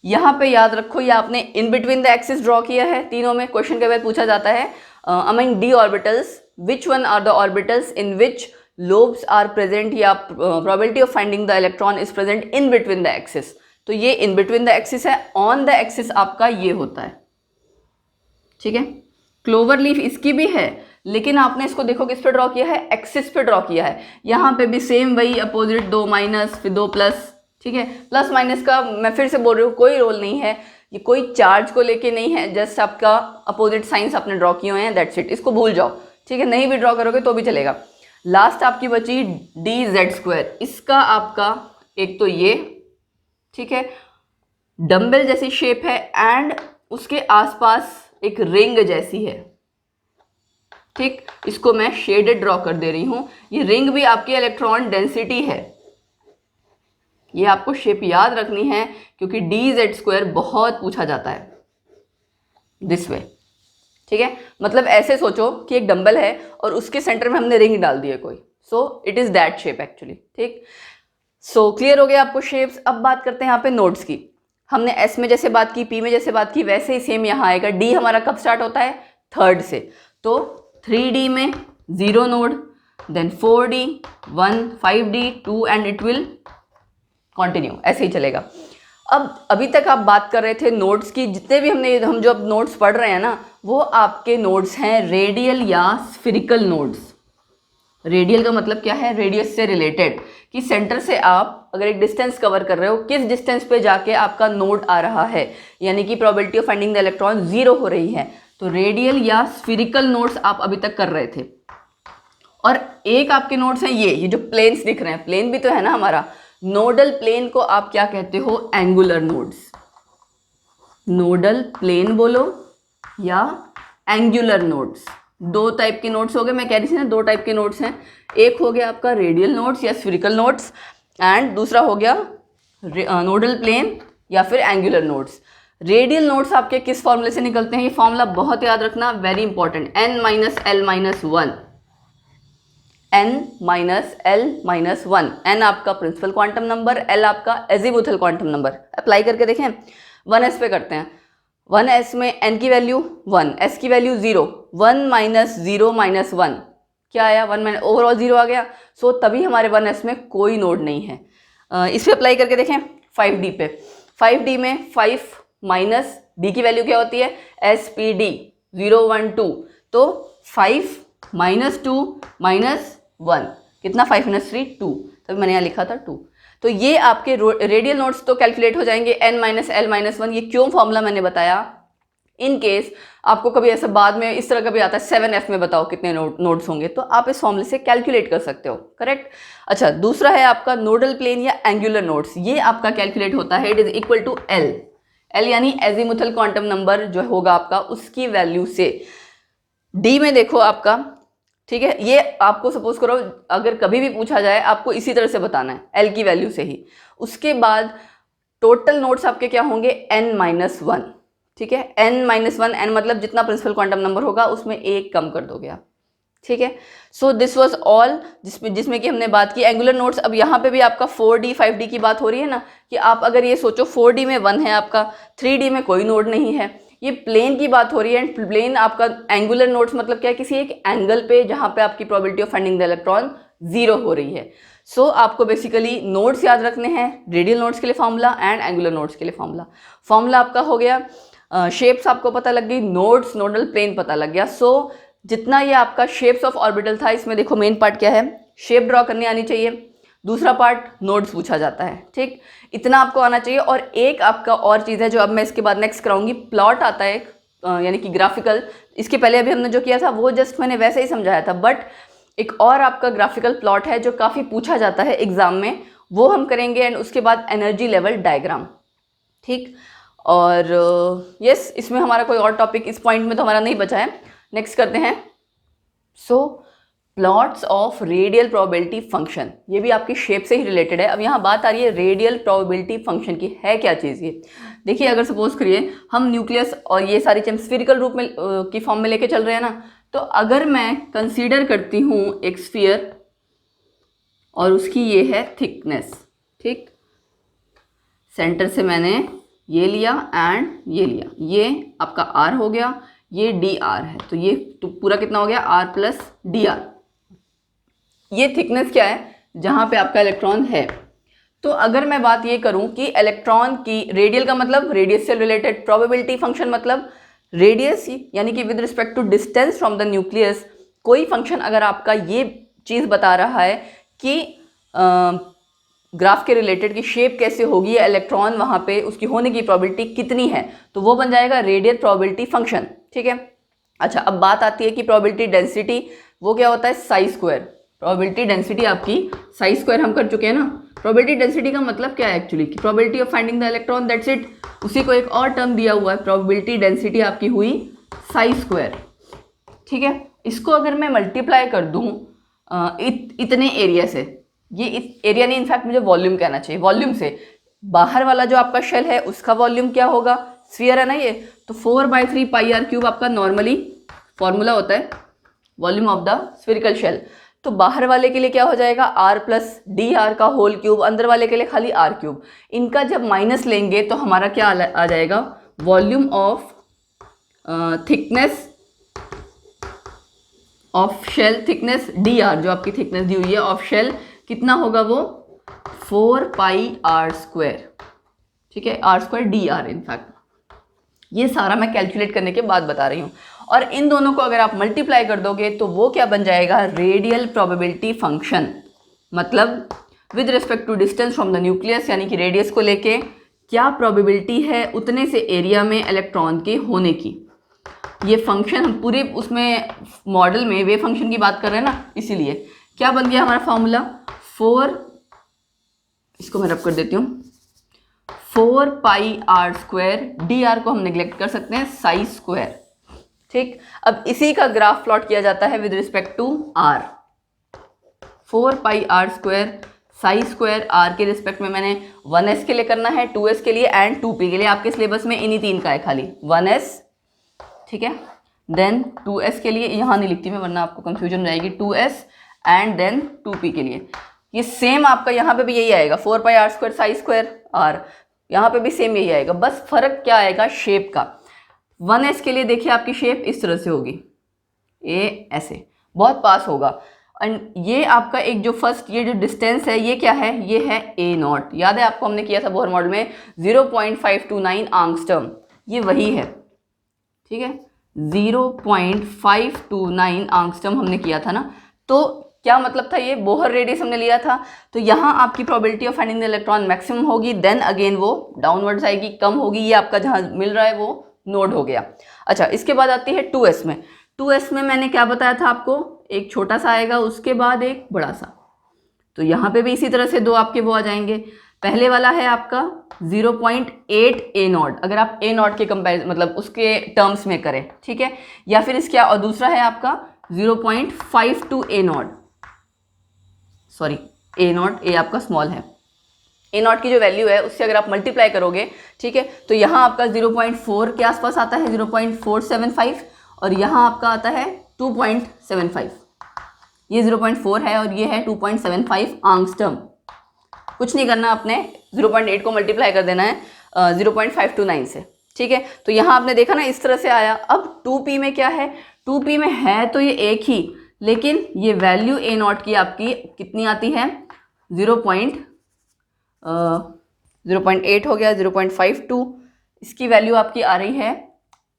यहाँ पे याद रखो ये आपने इन बिटवीन द एक्सिस ड्रॉ किया है। तीनों में क्वेश्चन के बाद पूछा जाता है, among d orbitals which one are the orbitals in which lobes are present, या probability of finding the electron is present in between the axis. तो ये इन बिटवीन द एक्सिस है, ऑन द एक्सिस आपका ये होता है, ठीक है। क्लोवर लीफ इसकी भी है, लेकिन आपने इसको देखो किस पे ड्रॉ किया है, एक्सिस पे ड्रॉ किया है। यहाँ पे भी सेम वही अपोजिट, 2 माइनस फिर 2 प्लस, ठीक है। प्लस माइनस का मैं फिर से बोल रही हूँ कोई रोल नहीं है, ये कोई चार्ज को लेके नहीं है, जस्ट आपका अपोजिट साइंस आपने ड्रॉ किए हुए हैं, दैट्स इट। इसको भूल जाओ, ठीक है, नहीं भी ड्रॉ करोगे तो भी चलेगा। लास्ट आपकी बची डी जेड स्क्वायर। इसका आपका एक तो ये, ठीक है, डंबल जैसी शेप है एंड उसके आसपास एक रिंग जैसी है, ठीक। इसको मैं शेडेड ड्रॉ कर दे रही हूं। ये रिंग भी आपकी इलेक्ट्रॉन डेंसिटी है। ये आपको शेप याद रखनी है क्योंकि डी जेड स्क्वायर बहुत पूछा जाता है दिस वे, ठीक है। मतलब ऐसे सोचो कि एक डंबल है और उसके सेंटर में हमने रिंग डाल दी है कोई, so it is that shape actually, ठीक। सो क्लियर हो गया आपको शेप्स। अब बात करते हैं यहाँ पे नोड्स की। हमने एस में जैसे बात की, पी में जैसे बात की, वैसे ही सेम यहाँ आएगा। डी हमारा कब स्टार्ट होता है, 3rd से, तो 3D में 0 node, then 4D 1, 5D 2 and it will continue, ऐसे ही चलेगा। अब अभी तक आप बात कर रहे थे नोड्स की, जितने भी हम जो अब नोड्स पढ़ रहे हैं ना, वो आपके नोड्स हैं रेडियल या स्फिरिकल नोड्स। रेडियल का मतलब क्या है, रेडियस से रिलेटेड, कि सेंटर से आप अगर एक डिस्टेंस कवर कर रहे हो, किस डिस्टेंस पे जाके आपका नोड आ रहा है, यानी कि probability of finding the electron 0 हो रही है। तो रेडियल या स्फिरिकल नोड्स आप अभी तक कर रहे थे। और एक आपके नोड्स हैं ये जो प्लेन्स दिख रहे हैं, प्लेन भी तो है ना हमारा। नोडल प्लेन को आप क्या कहते हो, एंगुलर नोड्स। नोडल प्लेन बोलो या एंगुलर नोड्स, 2 टाइप के नोड्स हो गए। मैं कह रही थी ना 2 टाइप के नोड्स हैं, एक हो गया आपका रेडियल नोड्स या स्फिरिकल नोड्स एंड दूसरा हो गया नोडल प्लेन या फिर एंगुलर नोड्स। रेडियल नोड्स आपके किस फॉर्मूले से निकलते हैं, ये फॉर्मूला बहुत याद रखना, very important, n minus l minus 1, n minus l minus 1। n आपका प्रिंसिपल क्वांटम नंबर, l आपका एजीमुथल क्वांटम नंबर। अप्लाई करके देखें, 1s पे करते हैं। 1s में n की वैल्यू 1, s की वैल्यू 0, 1 माइनस 0 माइनस 1, क्या आया, 1 माइनस ओवरऑल 0 आ गया। सो तभी हमारे 1s में कोई नोड नहीं है। इस पे अप्लाई करके देखें 5D पे। 5D में 5 माइनस D की वैल्यू क्या होती है, SPD 0 1 2। तो 5 माइनस 2 माइनस 1 कितना, 5 माइनस 3 2, तभी मैंने यहाँ लिखा था 2। तो ये आपके रेडियल नोड्स तो कैलकुलेट हो जाएंगे n माइनस l माइनस 1। ये क्यों फॉर्मूला मैंने बताया, इन केस आपको कभी ऐसा बाद में इस तरह का भी आता है 7f में बताओ कितने नोड्स होंगे, तो आप इस फॉर्मूले से कैलकुलेट कर सकते हो, करेक्ट। अच्छा, दूसरा है आपका नोडल प्लेन या एंगुलर नोड्स। ये आपका कैलकुलेट होता है, it is equal to l यानी एजीमुथल क्वांटम नंबर जो होगा आपका उसकी वैल्यू से। d में देखो आपका, ठीक है, ये आपको सपोज करो अगर कभी भी पूछा जाए आपको इसी तरह से बताना है l की वैल्यू से ही। उसके बाद टोटल नोड्स आपके क्या होंगे, n माइनस 1, ठीक है, n माइनस 1, n मतलब जितना प्रिंसिपल क्वांटम नंबर होगा उसमें एक कम कर दोगे आप, ठीक है। सो दिस वाज ऑल जिसमें कि हमने बात की एंगुलर नोड्स। अब यहाँ पे भी आपका 4D 5D की बात हो रही है ना, कि आप अगर ये सोचो 4D में 1 है आपका, 3D में कोई नोड नहीं है, ये प्लेन की बात हो रही है। एंड प्लेन आपका एंगुलर नोड्स मतलब क्या है, किसी एक एंगल पे जहाँ पे आपकी probability of finding the electron 0 हो रही है। सो आपको बेसिकली नोड्स याद रखने हैं, रेडियल नोड्स के लिए फॉर्मूला एंड एंगुलर नोड्स के लिए फॉर्मूला आपका हो गया। शेप्स आपको पता लग गई, नोड्स नोडल प्लेन पता लग गया। सो जितना ये आपका शेप्स ऑफ ऑर्बिटल था, इसमें देखो मेन पार्ट क्या है, शेप ड्रॉ करनी आनी चाहिए। दूसरा पार्ट नोड्स पूछा जाता है, ठीक, इतना आपको आना चाहिए। और एक आपका और चीज़ है जो अब मैं इसके बाद नेक्स्ट कराऊंगी, प्लॉट आता है यानी कि ग्राफिकल। इसके पहले अभी हमने जो किया था वो जस्ट मैंने वैसे ही समझाया था, बट एक और आपका ग्राफिकल प्लॉट है जो काफ़ी पूछा जाता है एग्जाम में, वो हम करेंगे। एंड उसके बाद एनर्जी लेवल डायग्राम, ठीक। और यस, इसमें हमारा कोई और टॉपिक इस पॉइंट में तो हमारा नहीं बचा है। नेक्स्ट करते हैं। So plots of radial probability function, ये भी आपकी शेप से ही रिलेटेड है। अब यहाँ बात आ रही है रेडियल प्रोबेबिलिटी फंक्शन की, है क्या चीज़ ये। देखिए, अगर सपोज करिए हम न्यूक्लियस और ये सारी चीज़ स्फीरिकल रूप में की फॉर्म में लेके चल रहे हैं ना, तो अगर मैं कंसीडर करती हूँ एक स्फीयर और उसकी ये है थिकनेस, ठीक, सेंटर से मैंने ये लिया एंड ये लिया, ये आपका r हो गया, ये dr है, तो ये तो पूरा कितना हो गया, r प्लस dr। ये थिकनेस क्या है, जहाँ पे आपका इलेक्ट्रॉन है। तो अगर मैं बात ये करूँ कि इलेक्ट्रॉन की रेडियल का मतलब रेडियस से रिलेटेड, प्रोबेबिलिटी फंक्शन मतलब रेडियस यानी कि with respect to distance from the nucleus, कोई फंक्शन अगर आपका ये चीज़ बता रहा है कि ग्राफ के रिलेटेड की शेप कैसे होगी, या इलेक्ट्रॉन वहाँ पे उसकी होने की प्रोबेबिलिटी कितनी है, तो वो बन जाएगा रेडियल प्रोबेबिलिटी फंक्शन, ठीक है। अच्छा, अब बात आती है कि प्रोबेबिलिटी डेंसिटी, वो क्या होता है, साई स्क्वायर। प्रोबेबिलिटी डेंसिटी आपकी साई स्क्वायर हम कर चुके हैं ना। प्रोबेबिलिटी डेंसिटी का मतलब क्या है एक्चुअली, कि probability of finding the electron, that's it. उसी को एक और टर्म दिया हुआ है, प्रोबेबिलिटी डेंसिटी आपकी हुई साई स्क्वायर, ठीक है। इसको अगर मैं मल्टीप्लाई कर दूँ इतने एरिया से, ये एरिया नहीं, इनफैक्ट मुझे वॉल्यूम कहना चाहिए, वॉल्यूम से बाहर वाला जो आपका शेल है उसका वॉल्यूम क्या होगा, स्फीयर है ना ये, तो 4/3 पाई r क्यूब आपका नॉर्मली फॉर्मूला होता है वॉल्यूम ऑफ द स्फीरिकल शेल। तो बाहर वाले के लिए क्या हो जाएगा, r प्लस डी आर का होल क्यूब, अंदर वाले के लिए खाली r क्यूब। इनका जब माइनस लेंगे तो हमारा क्या आ जाएगा, volume of thickness of shell, thickness dr जो आपकी थिकनेस दी हुई है ऑफ शेल, कितना होगा वो 4 पाई r स्क्वायर, ठीक है, r स्क्वायर dr। इनफैक्ट ये सारा मैं कैलकुलेट करने के बाद बता रही हूँ। और इन दोनों को अगर आप मल्टीप्लाई कर दोगे तो वो क्या बन जाएगा, रेडियल प्रोबेबिलिटी फंक्शन, मतलब with respect to distance from the nucleus, यानी कि रेडियस को लेके क्या प्रोबेबिलिटी है उतने से एरिया में इलेक्ट्रॉन के होने की। ये फंक्शन हम पूरे उसमें मॉडल में वेव फंक्शन की बात कर रहे हैं ना, इसीलिए क्या बन गया हमारा फॉर्मूला, 4, इसको मैं रब कर देती हूँ, 4 pi r square, D R को हम निगलेक्ट कर सकते हैं, साई स्क्वायर, ठीक। अब इसी का ग्राफ प्लॉट किया जाता है with respect to r, 4 pi r square psi square, r के रिस्पेक्ट में मैंने 1s के लिए करना है, 2s के लिए एंड 2p के लिए। आपके सिलेबस में इन्हीं तीन का है खाली, 1s, ठीक है, देन 2s के लिए, यहाँ नहीं लिखती मैं वरना आपको कंफ्यूजन हो जाएगी, 2s एंड देन 2p के लिए। ये सेम आपका यहाँ पे भी यही आएगा, 4 pi r square psi square r, यहाँ पे भी सेम यही आएगा, बस फर्क क्या आएगा शेप का। 1s के लिए देखिए आपकी शेप इस तरह से होगी, ए ऐसे, बहुत पास होगा। एंड ये आपका एक जो फर्स्ट ये जो डिस्टेंस है ये क्या है, ये है ए नॉट। याद है आपको हमने किया था बोहर मॉडल में 0.529 आंगस्ट्रम, ये वही है, ठीक है 0.529 आंगस्ट्रम हमने किया था ना। तो क्या मतलब था, ये बोहर रेडियस हमने लिया था, तो यहाँ आपकी probability of finding the electron maximum होगी, देन अगेन वो डाउनवर्ड्स आएगी, कम होगी, ये आपका जहाँ मिल रहा है वो नोड हो गया। अच्छा, इसके बाद आती है 2s में। 2s में मैंने क्या बताया था आपको, एक छोटा सा आएगा, उसके बाद एक बड़ा सा, तो यहाँ पे भी इसी तरह से दो आपके वो आ जाएंगे। पहले वाला है आपका 0.8 ए नॉट, अगर आप ए नॉट के कंपेरिजन मतलब उसके टर्म्स में करें, ठीक है, या फिर इसके और दूसरा है आपका 0.52 ए नॉट, सॉरी ए नॉट, ए आपका स्मॉल है, ए नॉट की जो वैल्यू है उससे अगर आप मल्टीप्लाई करोगे, ठीक है, तो यहाँ आपका 0.4 के आसपास आता है, 0.475, और यहाँ आपका आता है 2.75, ये 0.4 है और ये है 2.75 आंगस्ट्रम। कुछ नहीं करना, आपने 0.8 को मल्टीप्लाई कर देना है 0.529 से, ठीक है। तो यहाँ आपने देखा ना इस तरह से आया। अब 2p में क्या है, 2p में है तो ये एक ही, लेकिन ये वैल्यू ए नॉट की आपकी कितनी आती है, 0.8 हो गया, 0.52, इसकी वैल्यू आपकी आ रही है,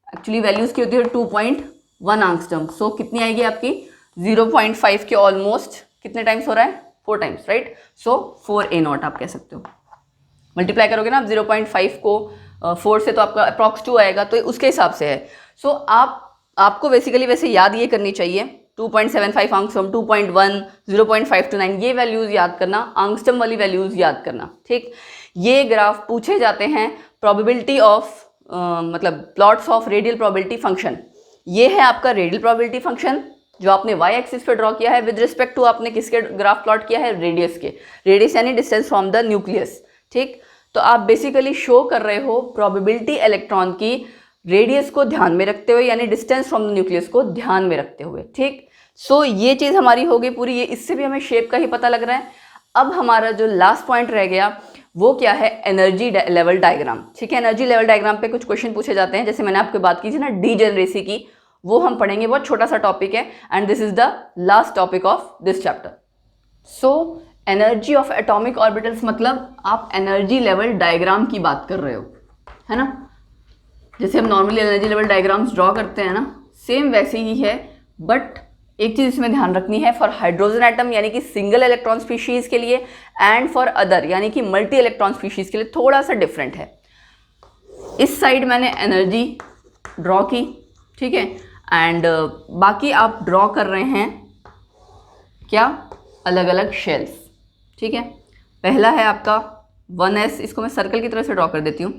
एक्चुअली वैल्यूज़ की होती है 2.1 आंगस्ट्रम। सो कितनी आएगी आपकी 0.5 के ऑलमोस्ट कितने टाइम्स हो रहा है, 4 times, right. So 4 A not आप कह सकते हो। मल्टीप्लाई करोगे ना आप 0.5 को 4 से तो आपका अप्रॉक्स 2 आएगा, तो उसके हिसाब से है। सो आपको बेसिकली वैसे याद ये करनी चाहिए 2.75 आंगस्ट्रम, 2.1, 0.529 ये वैल्यूज़ याद करना, आंगस्ट्रम वाली वैल्यूज़ याद करना, ठीक। ये ग्राफ पूछे जाते हैं प्रोबेबिलिटी ऑफ मतलब plots of radial probability function. ये है आपका रेडियल प्रोबेबिलिटी फंक्शन जो आपने y एक्सिस पे ड्रॉ किया है विद रिस्पेक्ट टू आपने किसके ग्राफ प्लॉट किया है, रेडियस के, रेडियस यानी डिस्टेंस फ्रॉम द न्यूक्लियस, ठीक। तो आप बेसिकली शो कर रहे हो प्रोबेबिलिटी इलेक्ट्रॉन की रेडियस को ध्यान में रखते हुए, यानी डिस्टेंस फ्रॉम द न्यूक्लियस को ध्यान में रखते हुए, ठीक। सो ये चीज़ हमारी हो गई पूरी, ये इससे भी हमें शेप का ही पता लग रहा है। अब हमारा जो लास्ट पॉइंट रह गया वो क्या है, एनर्जी लेवल डायग्राम, ठीक है। एनर्जी लेवल डायग्राम पे कुछ क्वेश्चन पूछे जाते हैं, जैसे मैंने आपको बात की थी ना डीजेनरेसी की, वो हम पढ़ेंगे, बहुत छोटा सा टॉपिक है, and this is the last topic of this chapter. So energy of atomic orbitals मतलब आप एनर्जी लेवल डायग्राम की बात कर रहे हो, है ना। जैसे हम normally energy level diagrams draw करते हैं ना, सेम वैसे ही है, बट एक चीज़ इसमें ध्यान रखनी है, फॉर हाइड्रोजन एटम यानी कि सिंगल इलेक्ट्रॉन स्पीशीज़ के लिए, एंड फॉर अदर यानी कि मल्टी इलेक्ट्रॉन स्पीशीज़ के लिए थोड़ा सा डिफरेंट है। इस साइड मैंने एनर्जी ड्रॉ की, ठीक है, एंड बाकी आप ड्रॉ कर रहे हैं क्या, अलग अलग शेल्स, ठीक है। पहला है आपका 1s, इसको मैं सर्कल की तरह से ड्रॉ कर देती हूँ,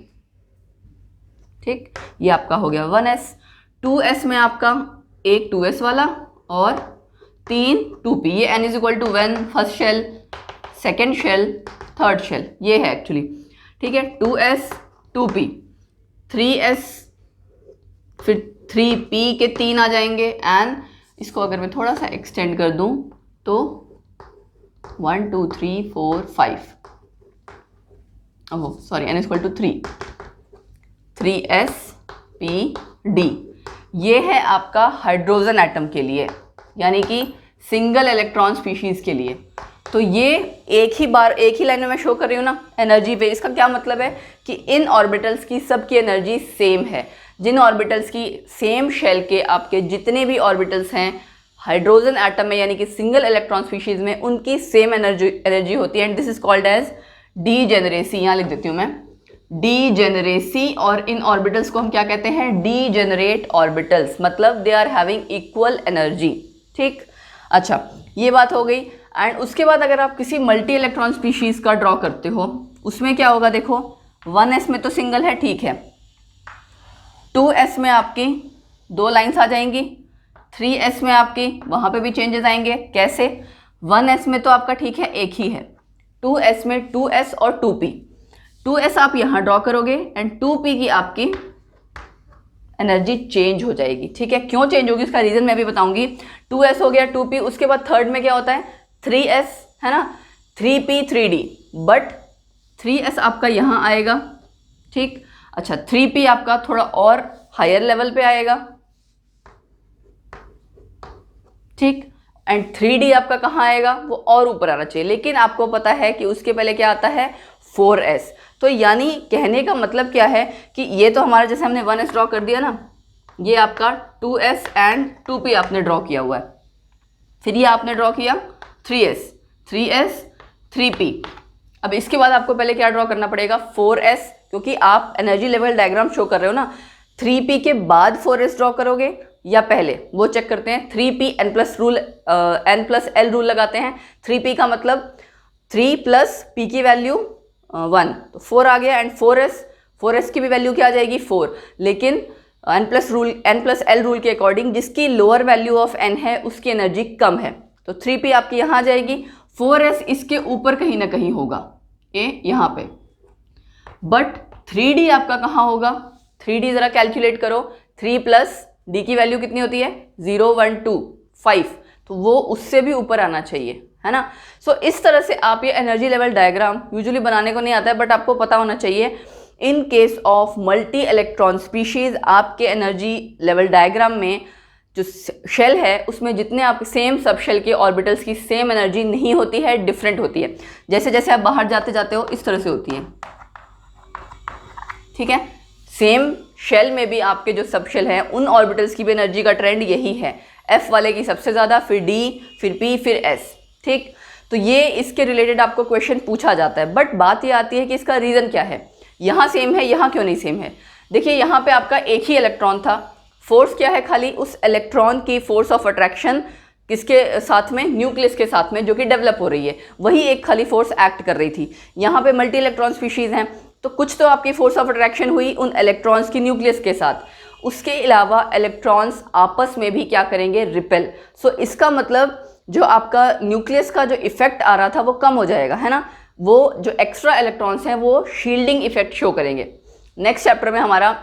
ठीक, ये आपका हो गया 1s। 2s में आपका एक 2s वाला और 3 2p, ये n is equal to 1 first shell, second shell, third shell, ये है एक्चुअली, ठीक है। 2s 2p, 3s, फिर 3p के 3 आ जाएंगे, एंड इसको अगर मैं थोड़ा सा एक्सटेंड कर दूं तो 1 2 3 4 5, oh sorry, n is equal to 3, 3s p d, ये है आपका हाइड्रोजन एटम के लिए, यानी कि सिंगल इलेक्ट्रॉन स्पीशीज के लिए। तो ये एक ही बार एक ही लाइन में मैं शो कर रही हूँ ना एनर्जी पे। इसका क्या मतलब है कि इन ऑर्बिटल्स की सबकी एनर्जी सेम है। जिन ऑर्बिटल्स की सेम शेल के आपके जितने भी ऑर्बिटल्स हैं हाइड्रोजन एटम में यानी कि सिंगल इलेक्ट्रॉन स्पीशीज में, उनकी सेम एनर्जी होती है, and this is called as degeneracy. यहाँ लिख देती हूँ मैं डीजेनरेसी, और इन ऑर्बिटल्स को हम क्या कहते हैं, डीजेनरेट ऑर्बिटल्स, मतलब they are having equal energy, ठीक। अच्छा, ये बात हो गई। एंड उसके बाद अगर आप किसी मल्टी इलेक्ट्रॉन स्पीशीज का ड्रॉ करते हो, उसमें क्या होगा, देखो 1s में तो सिंगल है, ठीक है, 2s में आपकी 2 लाइन्स आ जाएंगी, 3s में आपकी वहाँ पे भी चेंजेस आएंगे, कैसे, 1s में तो आपका ठीक है एक ही है, 2s में 2s और 2p, 2s आप यहाँ ड्रॉ करोगे एंड 2p की आपकी एनर्जी चेंज हो जाएगी, ठीक है। क्यों चेंज होगी उसका रीज़न मैं भी बताऊंगी। 2s हो गया 2p, उसके बाद थर्ड में क्या होता है 3s, है ना, 3p 3d, बट 3s आपका यहाँ आएगा, ठीक। अच्छा, 3p आपका थोड़ा और हायर लेवल पे आएगा, ठीक। एंड 3D आपका कहाँ आएगा, वो और ऊपर आना चाहिए, लेकिन आपको पता है कि उसके पहले क्या आता है 4s। तो यानी कहने का मतलब क्या है कि ये तो हमारा जैसे हमने 1s ड्रॉ कर दिया ना, ये आपका 2s एंड 2p आपने ड्रॉ किया हुआ है, फिर ये आपने ड्रॉ किया 3s 3p। अब इसके बाद आपको पहले क्या ड्रॉ करना पड़ेगा 4s, क्योंकि आप एनर्जी लेवल डायग्राम शो कर रहे हो ना, 3p के बाद 4s ड्रॉ करोगे या पहले, वो चेक करते हैं। 3p n+l रूल लगाते हैं। 3p का मतलब 3 प्लस p की वैल्यू 1, तो 4 आ गया, एंड 4s की भी वैल्यू क्या आ जाएगी 4, लेकिन n+l रूल के अकॉर्डिंग जिसकी लोअर वैल्यू ऑफ n है उसकी एनर्जी कम है, तो 3p आपकी यहाँ आ जाएगी, 4s इसके ऊपर कहीं ना कहीं होगा, ये यहाँ पे। बट 3d आपका कहाँ होगा, 3d ज़रा कैलकुलेट करो, 3 प्लस d की वैल्यू कितनी होती है 0 1 2 5, तो वो उससे भी ऊपर आना चाहिए, है ना। सो इस तरह से आप ये एनर्जी लेवल डायग्राम यूजुअली बनाने को नहीं आता है, बट आपको पता होना चाहिए। इन case of multi electron species आपके एनर्जी लेवल डायग्राम में जो शेल है उसमें जितने आप सेम सब शेल के ऑर्बिटल्स की सेम एनर्जी नहीं होती है, डिफरेंट होती है। जैसे जैसे आप बाहर जाते जाते हो इस तरह से होती है, ठीक है। सेम शेल में भी आपके जो सब शेल हैं उन ऑर्बिटल्स की भी एनर्जी का ट्रेंड यही है, F वाले की सबसे ज़्यादा, फिर D, फिर P, फिर S, ठीक। तो ये इसके रिलेटेड आपको क्वेश्चन पूछा जाता है, बट बात ये आती है कि इसका रीज़न क्या है, यहाँ सेम है यहाँ क्यों नहीं सेम है। देखिए यहाँ पे आपका एक ही इलेक्ट्रॉन था, फोर्स क्या है खाली उस इलेक्ट्रॉन की फोर्स ऑफ अट्रैक्शन किसके साथ में, न्यूक्लियस के साथ में, जो कि डेवलप हो रही है, वही एक खाली फोर्स एक्ट कर रही थी। यहाँ पे मल्टी इलेक्ट्रॉन स्पीशीज़ हैं, तो कुछ तो आपकी फोर्स ऑफ अट्रैक्शन हुई उन इलेक्ट्रॉन्स की न्यूक्लियस के साथ, उसके अलावा इलेक्ट्रॉन्स आपस में भी क्या करेंगे, रिपेल। सो इसका मतलब जो आपका न्यूक्लियस का जो इफेक्ट आ रहा था वो कम हो जाएगा, है ना। वो जो एक्स्ट्रा इलेक्ट्रॉन्स हैं वो शील्डिंग इफेक्ट शो करेंगे। नेक्स्ट चैप्टर में हमारा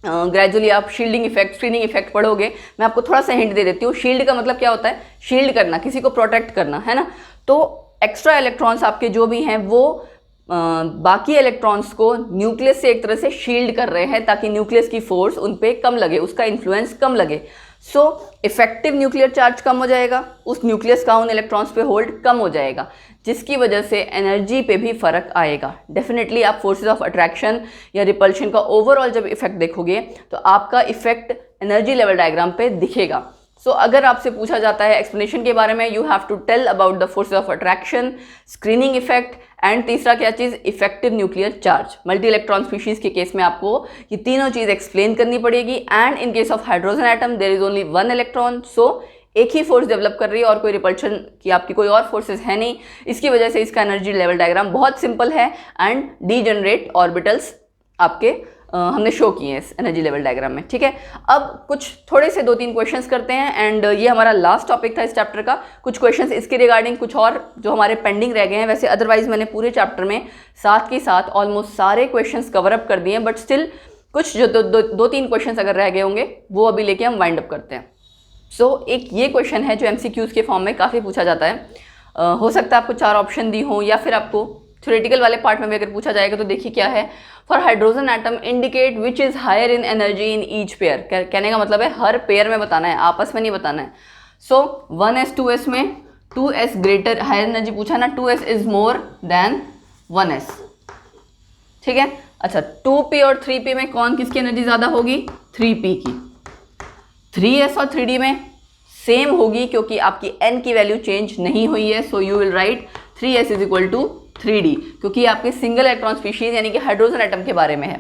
ग्रेजुअली आप शील्डिंग इफेक्ट, स्क्रीनिंग इफेक्ट पढ़ोगे। मैं आपको थोड़ा सा हिंट दे देती हूँ, शील्ड का मतलब क्या होता है, शील्ड करना, किसी को प्रोटेक्ट करना, है ना। तो एक्स्ट्रा इलेक्ट्रॉन्स आपके जो भी हैं वो बाकी इलेक्ट्रॉन्स को न्यूक्लियस से एक तरह से शील्ड कर रहे हैं, ताकि न्यूक्लियस की फोर्स उन पे कम लगे, उसका इन्फ्लुएंस कम लगे। सो इफेक्टिव न्यूक्लियर चार्ज कम हो जाएगा, उस न्यूक्लियस का उन इलेक्ट्रॉन्स पे होल्ड कम हो जाएगा, जिसकी वजह से एनर्जी पे भी फर्क आएगा। डेफिनेटली आप फोर्सेस ऑफ अट्रैक्शन या रिपल्शन का ओवरऑल जब इफेक्ट देखोगे तो आपका इफेक्ट एनर्जी लेवल डायग्राम पे दिखेगा। सो अगर आपसे पूछा जाता है एक्सप्लेनेशन के बारे में, you have to tell about the forces of attraction, screening effect, and तीसरा क्या चीज़, effective nuclear charge. Multi electron species के केस में आपको ये तीनों चीज़ एक्सप्लेन करनी पड़ेगी। And in case of hydrogen atom there is only 1 electron, so एक ही फोर्स डेवलप कर रही है और कोई रिपल्शन की आपकी कोई और फोर्सेस है नहीं। इसकी वजह से इसका एनर्जी लेवल डायग्राम बहुत सिंपल है, एंड डीजेनरेट ऑर्बिटल्स आपके हमने शो किए हैं इस एनर्जी लेवल डायग्राम में, ठीक है। अब कुछ थोड़े से 2-3 क्वेश्चंस करते हैं, एंड ये हमारा लास्ट टॉपिक था इस चैप्टर का। कुछ क्वेश्चंस इसके रिगार्डिंग, कुछ और जो हमारे पेंडिंग रह गए हैं। वैसे अदरवाइज मैंने पूरे चैप्टर में साथ के साथ ऑलमोस्ट सारे क्वेश्चंस कवर अप कर दिए हैं, बट स्टिल कुछ जो 2-3 क्वेश्चंस अगर रह गए होंगे वो अभी लेके हम वाइंड अप करते हैं। सो एक ये क्वेश्चन है जो MCQs के फॉर्म में काफ़ी पूछा जाता है। हो सकता है आपको 4 ऑप्शन दी हो, या फिर आपको थ्योरेटिकल वाले पार्ट में भी अगर पूछा जाएगा तो देखिए क्या है, for hydrogen atom indicate which is higher in energy in each pair. कहने का मतलब है हर पेयर में बताना है, आपस में नहीं बताना है। सो 1s 2s में 2s ग्रेटर हायर एनर्जी पूछा ना, 2s is more than 1s, ठीक है। अच्छा 2p और 3p में कौन किसकी एनर्जी ज़्यादा होगी, 3p की। 3s और 3d में सेम होगी क्योंकि आपकी n की वैल्यू चेंज नहीं हुई है। So you will write 3s is equal to 3d, क्योंकि आपके सिंगल इलेक्ट्रॉन स्पीशीज यानी कि हाइड्रोजन एटम के बारे में है।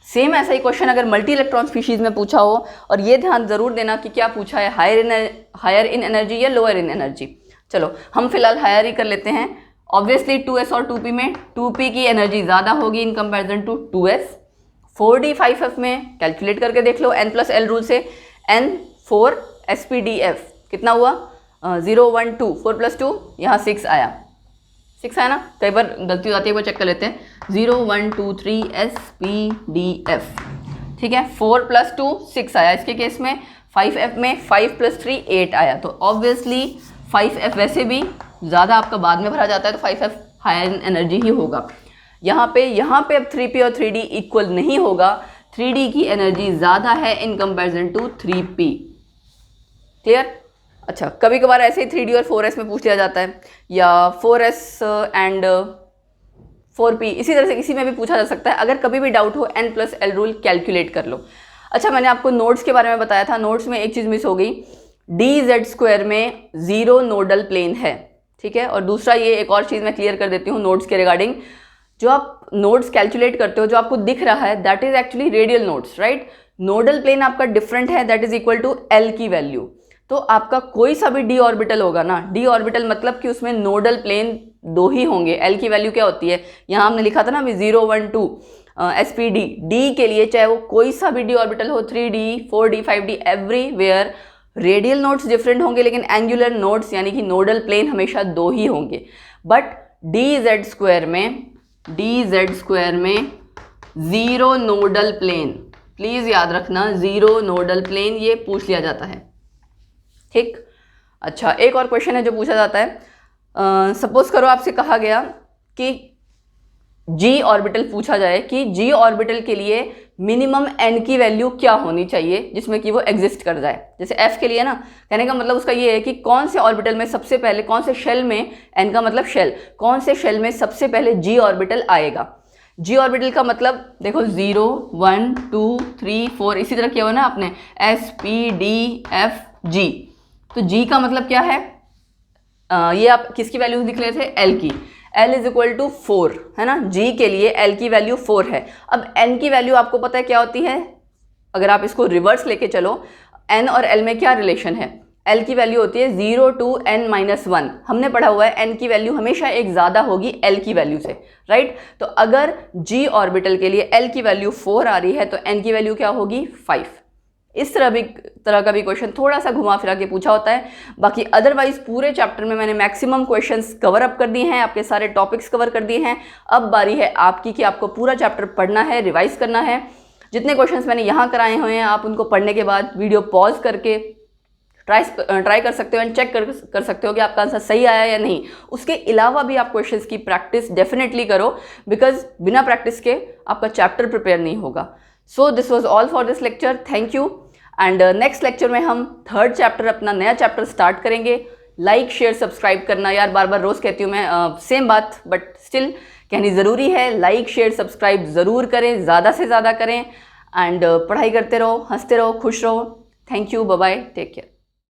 सेम ऐसा ही क्वेश्चन अगर मल्टी इलेक्ट्रॉन स्पीशीज में पूछा हो, और ये ध्यान जरूर देना कि क्या पूछा है, हायर इन एनर्जी या लोअर इन एनर्जी। चलो हम फिलहाल हायर ही कर लेते हैं। ऑब्वियसली 2s और 2p में 2p की एनर्जी ज़्यादा होगी in comparison to 2s। 4d 5f में कैलकुलेट करके देख लो n+l रूल से, n 4 spdf कितना हुआ 0 1 2, 4 + 2 यहाँ 6 आया, 6 आया ना। कई बार गलती हो जाती है, वो चेक कर लेते हैं। 0 1 2 3 spdf, ठीक है। 4 + 2 6 आया इसके केस में। 5f में 5 + 3 8 आया, तो ऑब्वियसली 5f वैसे भी ज़्यादा आपका बाद में भरा जाता है, तो 5f हायर एनर्जी ही होगा। यहाँ पे अब 3p और 3d इक्वल नहीं होगा, 3d की एनर्जी ज़्यादा है इन कंपेरिजन टू 3p। क्लियर। अच्छा, कभी कभार ऐसे ही 3D और 4s में पूछ लिया जाता है, या 4s एंड 4p, इसी तरह से इसी में भी पूछा जा सकता है। अगर कभी भी डाउट हो n+l रूल कैलकुलेट कर लो। अच्छा, मैंने आपको नोड्स के बारे में बताया था, नोड्स में एक चीज़ मिस हो गई, dz² में 0 नोडल प्लेन है, ठीक है। और दूसरा ये एक और चीज़ मैं क्लियर कर देती हूँ नोड्स के रिगार्डिंग, जो आप नोड्स कैलकुलेट करते हो, जो आपको दिख रहा है that is actually radial nodes, right. Nodal plane आपका डिफरेंट है, that is equal to l की वैल्यू। तो आपका कोई सा भी d ऑर्बिटल होगा ना, d ऑर्बिटल मतलब कि उसमें नोडल प्लेन 2 ही होंगे। l की वैल्यू क्या होती है, यहाँ हमने लिखा था ना अभी 0 1 2 SPD, d के लिए चाहे वो कोई सा भी d ऑर्बिटल हो, 3d 4d 5d, everywhere radial nodes different होंगे, लेकिन एंगुलर नोड्स यानी कि नोडल प्लेन हमेशा 2 ही होंगे। बट dz² में 0 नोडल प्लेन, प्लीज याद रखना 0 नोडल प्लेन, ये पूछ लिया जाता है, ठीक। अच्छा, एक और क्वेश्चन है जो पूछा जाता है, सपोज करो आपसे कहा गया कि g ऑर्बिटल पूछा जाए कि g ऑर्बिटल के लिए मिनिमम n की वैल्यू क्या होनी चाहिए जिसमें कि वो एग्जिस्ट कर जाए। जैसे f के लिए ना, कहने का मतलब उसका ये है कि कौन से ऑर्बिटल में सबसे पहले, कौन से शेल में, n का मतलब शेल, कौन से शेल में सबसे पहले g ऑर्बिटल आएगा। g ऑर्बिटल का मतलब देखो 0 1 2 3 4 इसी तरह किया हुआ ना आपने, s p d f g। तो g का मतलब क्या है, ये आप किसकी वैल्यू लिख रहे थे, l की, l इज इक्वल टू 4 है ना, g के लिए l की वैल्यू 4 है। अब n की वैल्यू आपको पता है क्या होती है, अगर आप इसको रिवर्स लेके चलो, n और l में क्या रिलेशन है, l की वैल्यू होती है 0 to n-1। हमने पढ़ा हुआ है n की वैल्यू हमेशा एक ज़्यादा होगी l की वैल्यू से, राइट। तो अगर g ऑर्बिटल के लिए l की वैल्यू 4 आ रही है तो n की वैल्यू क्या होगी, 5। इस तरह का भी क्वेश्चन थोड़ा सा घुमा फिरा के पूछा होता है। बाकी अदरवाइज पूरे चैप्टर में मैंने मैक्सिमम क्वेश्चंस कवर अप कर दिए हैं, आपके सारे टॉपिक्स कवर कर दिए हैं। अब बारी है आपकी कि आपको पूरा चैप्टर पढ़ना है, रिवाइज करना है। जितने क्वेश्चंस मैंने यहाँ कराए हुए हैं आप उनको पढ़ने के बाद वीडियो पॉज करके ट्राई कर सकते हो एंड चेक कर सकते हो कि आपका आंसर सही आया या नहीं। उसके अलावा भी आप क्वेश्चंस की प्रैक्टिस डेफिनेटली करो, बिकॉज बिना प्रैक्टिस के आपका चैप्टर प्रिपेयर नहीं होगा। So this was all for this lecture, thank you. And next lecture में हम 3rd चैप्टर, अपना नया चैप्टर स्टार्ट करेंगे। लाइक शेयर सब्सक्राइब करना, यार बार बार रोज़ कहती हूँ मैं सेम बात, बट स्टिल कहनी ज़रूरी है। लाइक शेयर सब्सक्राइब ज़रूर करें, ज़्यादा से ज़्यादा करें। एंड पढ़ाई करते रहो, हंसते रहो, खुश रहो। Thank you, bye bye, take care.